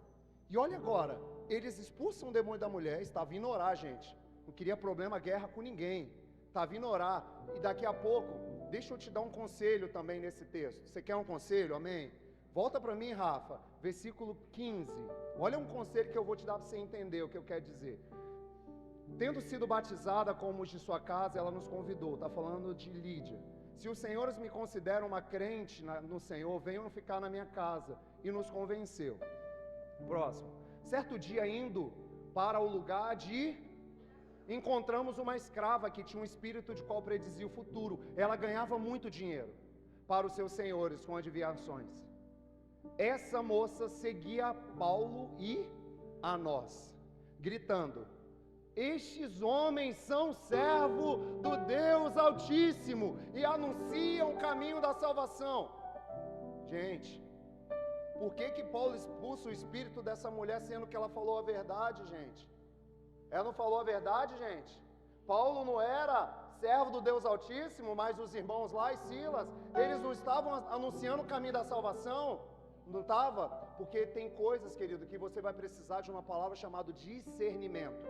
E olha agora, eles expulsam o demônio da mulher, está vindo orar, gente. Não queria problema, guerra com ninguém. Está vindo orar. E daqui a pouco, deixa eu te dar um conselho também nesse texto. Você quer um conselho? Amém? Volta para mim, Rafa, versículo 15. Olha um conselho que eu vou te dar para você entender o que eu quero dizer. Tendo sido batizada como os de sua casa, ela nos convidou. Está falando de Lídia. Se os senhores me consideram uma crente no Senhor, venham ficar na minha casa. E nos convenceu. Próximo. Certo dia, indo para o lugar encontramos uma escrava que tinha um espírito de qual predizia o futuro. Ela ganhava muito dinheiro para os seus senhores com adivinhações. Essa moça seguia a Paulo e a nós, gritando: estes homens são servos do Deus Altíssimo e anunciam o caminho da salvação. Gente, por que Paulo expulsa o espírito dessa mulher, sendo que ela falou a verdade, gente? Ela não falou a verdade, gente? Paulo não era servo do Deus Altíssimo, mas os irmãos lá e Silas, eles não estavam anunciando o caminho da salvação? Não estava? Porque tem coisas, querido, que você vai precisar de uma palavra chamada discernimento.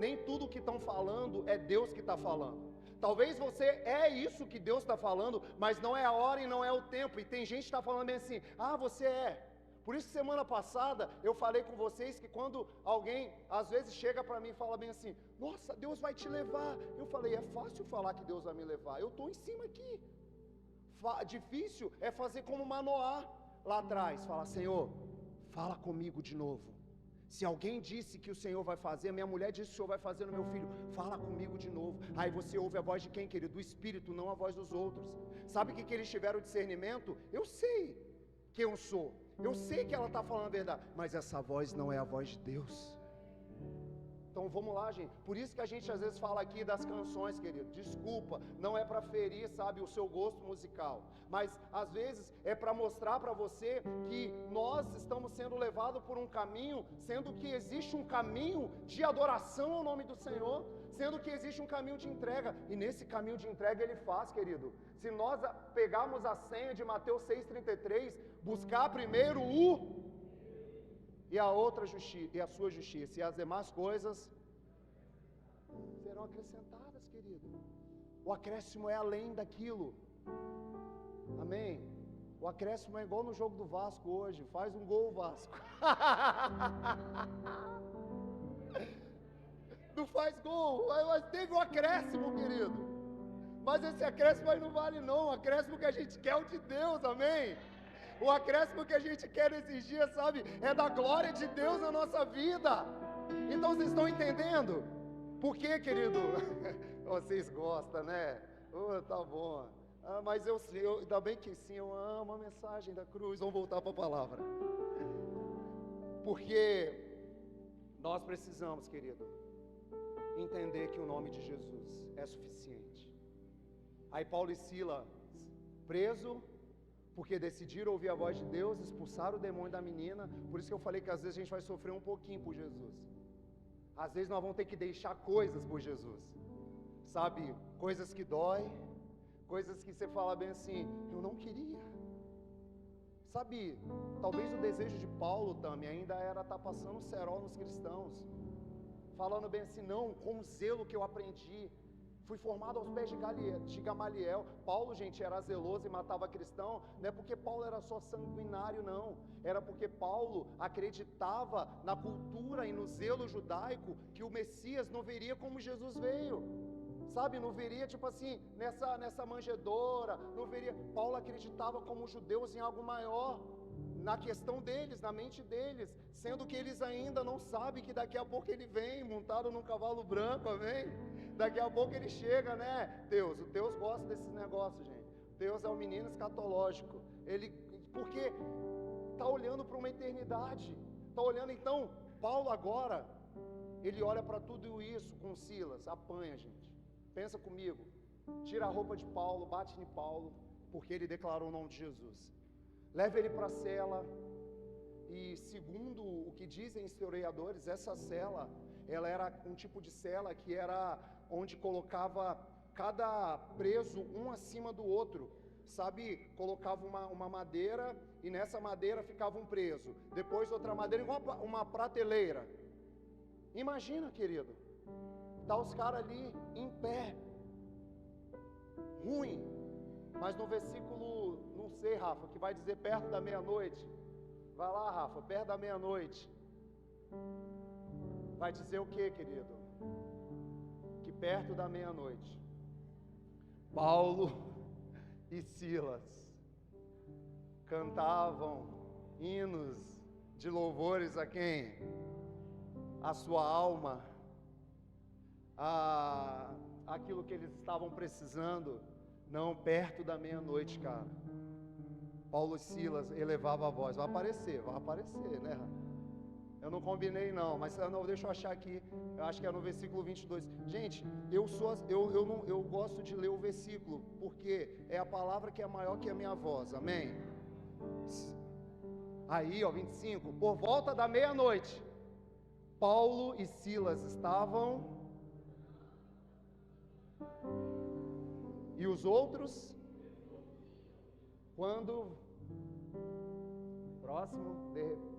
Nem tudo que estão falando é Deus que está falando. Talvez você é isso que Deus está falando, mas não é a hora e não é o tempo. E tem gente que está falando bem assim, você é. Por isso, semana passada, eu falei com vocês que quando alguém, às vezes, chega para mim e fala bem assim, nossa, Deus vai te levar. Eu falei, é fácil falar que Deus vai me levar. Eu estou em cima aqui. Difícil é fazer como Manoá lá atrás. Fala, Senhor, fala comigo de novo. Se alguém disse que o Senhor vai fazer, minha mulher disse que o Senhor vai fazer no meu filho, fala comigo de novo. Aí você ouve a voz de quem, querido? Do Espírito, não a voz dos outros. Sabe o que eles tiveram discernimento? Eu sei quem eu sou. Eu sei que ela está falando a verdade, mas essa voz não é a voz de Deus. Então vamos lá, gente. Por isso que a gente às vezes fala aqui das canções, querido. Desculpa, não é para ferir, sabe, o seu gosto musical. Mas às vezes é para mostrar para você que nós estamos sendo levados por um caminho, sendo que existe um caminho de adoração ao nome do Senhor, sendo que existe um caminho de entrega. E nesse caminho de entrega Ele faz, querido. Se nós pegarmos a senha de Mateus 6,33, buscar primeiro e a outra justiça, e a sua justiça, e as demais coisas serão acrescentadas, querido. O acréscimo é além daquilo. Amém? O acréscimo é igual no jogo do Vasco hoje. Faz um gol, Vasco. Não faz gol, mas teve um acréscimo, querido. Mas esse acréscimo aí não vale não. O acréscimo que a gente quer é o de Deus, amém? O acréscimo que a gente quer nesses dias, sabe, é da glória de Deus na nossa vida. Então vocês estão entendendo? Por quê, querido? Vocês gostam, né? Tá bom. Mas ainda bem que sim, eu amo a mensagem da cruz. Vamos voltar para a palavra. Porque nós precisamos, querido, entender que o nome de Jesus é suficiente. Aí Paulo e Silas, preso, porque decidiram ouvir a voz de Deus, expulsaram o demônio da menina. Por isso que eu falei que às vezes a gente vai sofrer um pouquinho por Jesus. Às vezes nós vamos ter que deixar coisas por Jesus, sabe, coisas que dói, coisas que você fala bem assim, eu não queria. Sabe, talvez o desejo de Paulo também ainda era estar passando cerol nos cristãos, falando bem assim, não, com o zelo que eu aprendi, fui formado aos pés de Gamaliel. Paulo, gente, era zeloso e matava cristão, não é porque Paulo era só sanguinário, não. Era porque Paulo acreditava na cultura e no zelo judaico que o Messias não viria como Jesus veio. Sabe, não viria tipo assim, nessa manjedoura, não viria. Paulo acreditava como judeus em algo maior, na questão deles, na mente deles, sendo que eles ainda não sabem que daqui a pouco ele vem montado num cavalo branco, amém? Daqui a pouco ele chega, né? O Deus gosta desses negócios, gente. Deus é um menino escatológico. Porque está olhando para uma eternidade. Está olhando, então, Paulo agora, ele olha para tudo isso com Silas, apanha, gente. Pensa comigo. Tira a roupa de Paulo, bate em Paulo, porque ele declarou o nome de Jesus. Leva ele para a cela, e segundo o que dizem historiadores, essa cela, ela era um tipo de cela que era onde colocava cada preso um acima do outro, sabe? Colocava uma madeira, e nessa madeira ficava um preso, depois outra madeira, igual uma prateleira. Imagina, querido, tá os caras ali em pé, ruim, mas no versículo, não sei, Rafa, que vai dizer perto da meia-noite. Vai lá, Rafa, perto da meia-noite. Vai dizer o que, querido? Que perto da meia-noite, Paulo e Silas cantavam hinos de louvores a quem? A sua alma, aquilo que eles estavam precisando. Não, perto da meia-noite, cara, Paulo e Silas elevavam a voz. Vai aparecer, né? Eu não combinei não, mas não, deixa eu achar aqui. Eu acho que é no versículo 22. Gente, eu gosto de ler o versículo, porque é a palavra que é maior que a minha voz, amém? Aí, ó, 25. Por volta da meia-noite, Paulo e Silas estavam... E os outros? Quando? Próximo?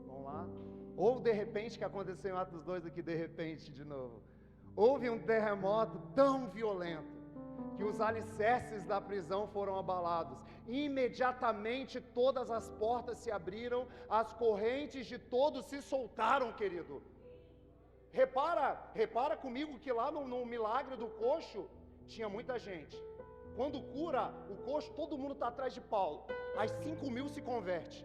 Vamos lá. Ou de repente, que aconteceu em Atos 2 aqui, de repente de novo. Houve um terremoto tão violento que os alicerces da prisão foram abalados. Imediatamente todas as portas se abriram, as correntes de todos se soltaram, querido. Repara comigo que lá no milagre do coxo, tinha muita gente. Quando cura o coxo, todo mundo está atrás de Paulo. As 5.000 se converte.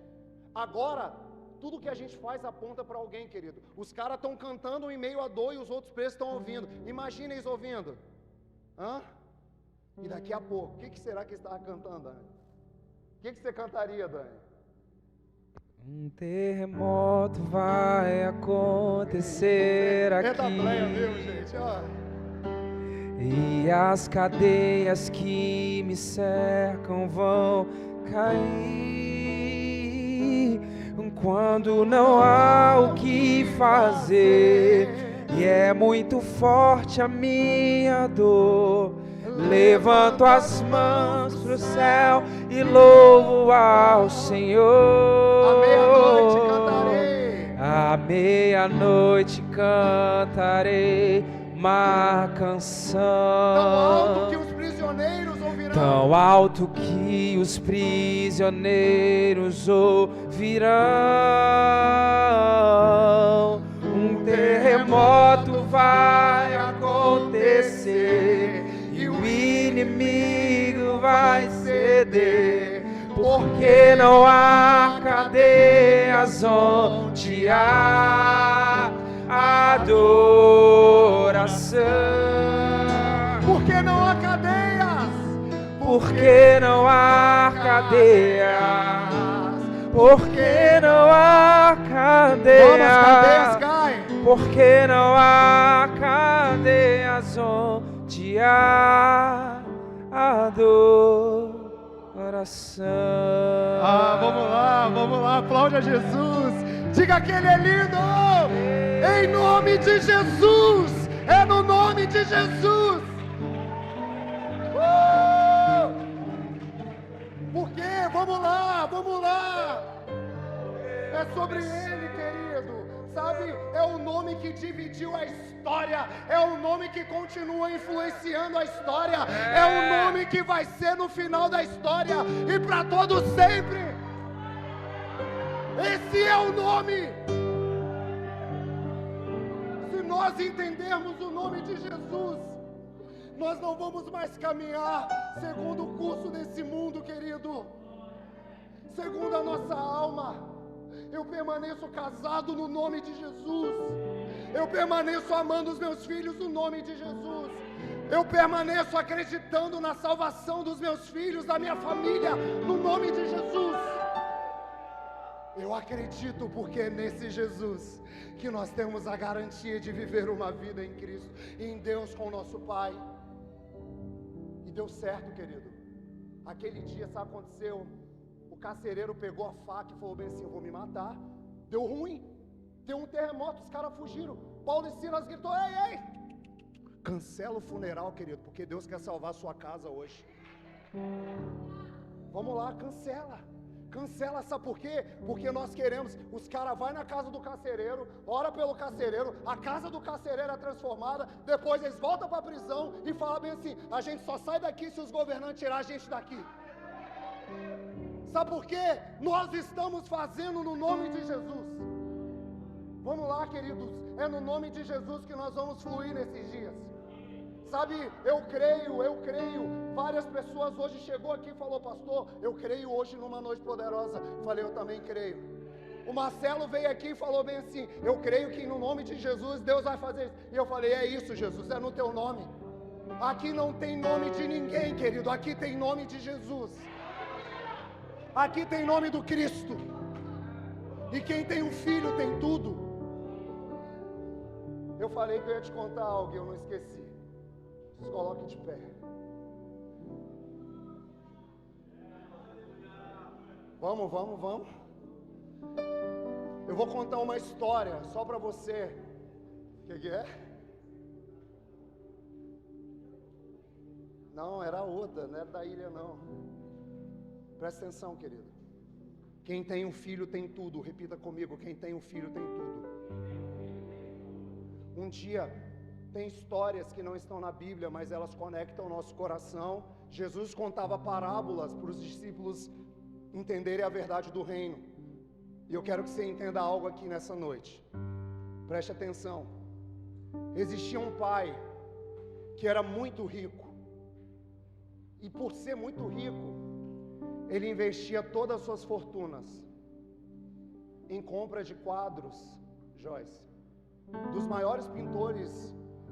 Agora, tudo que a gente faz aponta para alguém, querido. Os caras estão cantando em meio a dor e os outros presos estão ouvindo. Imagina eles ouvindo. E daqui a pouco, o que será que eles estavam cantando, Dani? O que você cantaria, Dani?
Um terremoto vai acontecer aqui.
É da pleia mesmo, gente, ó.
E as cadeias que me cercam vão cair. Quando não há o que fazer e é muito forte a minha dor, levanto as mãos pro céu e louvo ao Senhor. À meia-noite cantarei uma canção tão alto que os prisioneiros ouvirão. Um terremoto vai acontecer e o inimigo vai ceder, porque não há cadeias onde há adoração.
Porque não há cadeias.
Porque não há cadeias. Porque não há cadeias.
Como as cadeias caem.
Porque não há cadeias onde há adoração.
Vamos lá, aplaude a Jesus. Diga que Ele é lindo. Em nome de Jesus. É no nome de Jesus. Por quê? Vamos lá. É sobre Ele, querido. Sabe, é o nome que dividiu a história, é o nome que continua influenciando a história, é o nome que vai ser no final da história e para todo sempre. Esse é o nome. Se nós entendermos o nome de Jesus, nós não vamos mais caminhar segundo o curso desse mundo, querido, segundo a nossa alma. Eu permaneço casado no nome de Jesus. Eu permaneço amando os meus filhos no nome de Jesus. Eu permaneço acreditando na salvação dos meus filhos, da minha família, no nome de Jesus. Eu acredito porque é nesse Jesus que nós temos a garantia de viver uma vida em Cristo, em Deus com o nosso Pai. E deu certo, querido. Aquele dia, sabe o que aconteceu? O carcereiro pegou a faca e falou bem assim: eu vou me matar. Deu ruim, deu um terremoto, os caras fugiram. Paulo e Silas gritou: ei, ei, cancela o funeral, querido, porque Deus quer salvar a sua casa hoje. Vamos lá, cancela. Cancela, sabe por quê? Porque nós queremos, os caras vão na casa do carcereiro, ora pelo carcereiro, a casa do carcereiro é transformada, depois eles voltam para a prisão e falam bem assim: a gente só sai daqui se os governantes tirar a gente daqui. Sabe por quê? Nós estamos fazendo no nome de Jesus. Vamos lá, queridos, é no nome de Jesus que nós vamos fluir nesses dias. Sabe, eu creio, várias pessoas hoje chegou aqui e falou: pastor, eu creio hoje numa noite poderosa. Falei: eu também creio. O Marcelo veio aqui e falou bem assim: eu creio que no nome de Jesus Deus vai fazer isso. E eu falei: é isso, Jesus, é no teu nome. Aqui não tem nome de ninguém, querido, aqui tem nome de Jesus. Aqui tem nome do Cristo. E quem tem um filho tem tudo. Eu falei que eu ia te contar algo e eu não esqueci. Se coloque de pé. Vamos. Eu vou contar uma história só para você. O que é? Não, era outra, não era da ilha não. Presta atenção, querido. Quem tem um filho tem tudo. Repita comigo: quem tem um filho tem tudo. Um dia, tem histórias que não estão na Bíblia, mas elas conectam o nosso coração. Jesus contava parábolas para os discípulos entenderem a verdade do reino. E eu quero que você entenda algo aqui nessa noite. Preste atenção. Existia um pai que era muito rico. E por ser muito rico, ele investia todas as suas fortunas em compra de quadros, Joyce, dos maiores pintores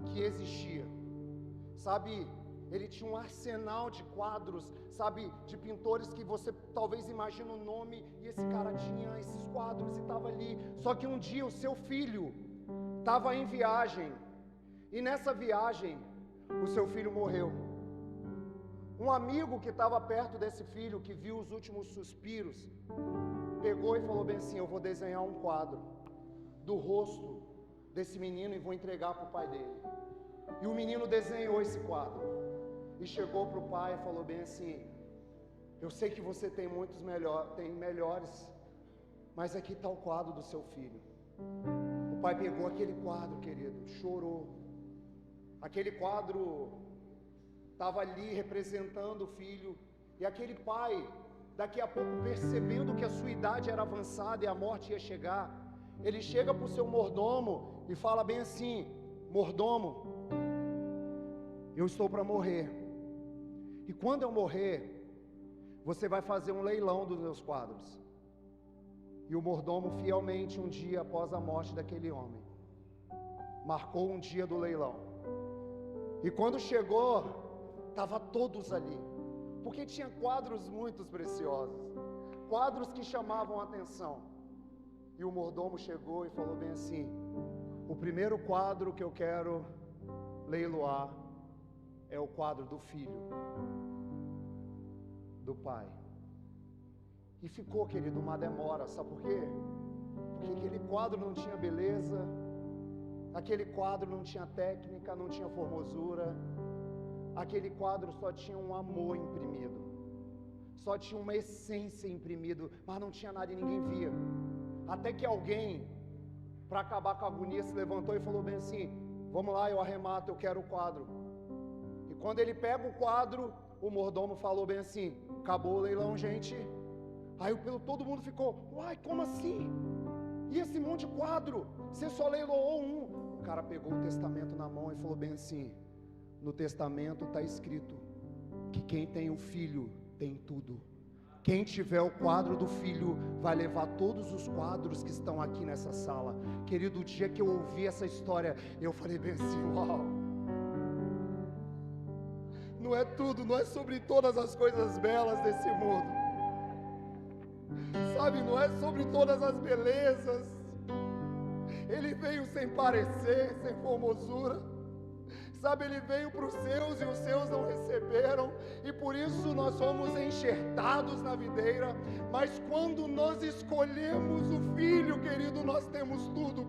que existia. Sabe, ele tinha um arsenal de quadros, sabe, de pintores que você talvez imagine o nome, e esse cara tinha esses quadros e estava ali. Só que um dia o seu filho estava em viagem, e nessa viagem o seu filho morreu. Um amigo que estava perto desse filho, que viu os últimos suspiros, pegou e falou bem assim: eu vou desenhar um quadro do rosto desse menino e vou entregar para o pai dele. E o menino desenhou esse quadro e chegou para o pai e falou bem assim: eu sei que você tem tem melhores, mas aqui está o quadro do seu filho. O pai pegou aquele quadro, querido, chorou. Aquele quadro estava ali representando o filho, e aquele pai, daqui a pouco, percebendo que a sua idade era avançada e a morte ia chegar, ele chega para o seu mordomo e fala bem assim: mordomo, eu estou para morrer, e quando eu morrer, você vai fazer um leilão dos meus quadros. E o mordomo fielmente, um dia após a morte daquele homem, marcou um dia do leilão, e quando chegou, estava todos ali, porque tinha quadros muito preciosos, quadros que chamavam a atenção. E o mordomo chegou e falou bem assim: o primeiro quadro que eu quero leiloar é o quadro do filho, do pai. E ficou, querido, uma demora, sabe por quê? Porque aquele quadro não tinha beleza, aquele quadro não tinha técnica, não tinha formosura. Aquele quadro só tinha um amor imprimido, só tinha uma essência imprimido, mas não tinha nada e ninguém via. Até que alguém, para acabar com a agonia, se levantou e falou bem assim: vamos lá, eu arremato, eu quero o quadro. E quando ele pega o quadro, o mordomo falou bem assim: acabou o leilão, gente. Aí todo mundo ficou: uai, como assim? E esse monte de quadro? Você só leiloou um. O cara pegou o testamento na mão e falou bem assim: no testamento está escrito que quem tem o filho tem tudo. Quem tiver o quadro do filho vai levar todos os quadros que estão aqui nessa sala. Querido, o dia que eu ouvi essa história, eu falei bem assim: uau. Não é tudo, não é sobre todas as coisas belas desse mundo, sabe, não é sobre todas as belezas. Ele veio sem parecer, sem formosura. Sabe, ele veio para os seus e os seus não receberam, e por isso nós fomos enxertados na videira. Mas quando nós escolhemos o Filho, querido, nós temos tudo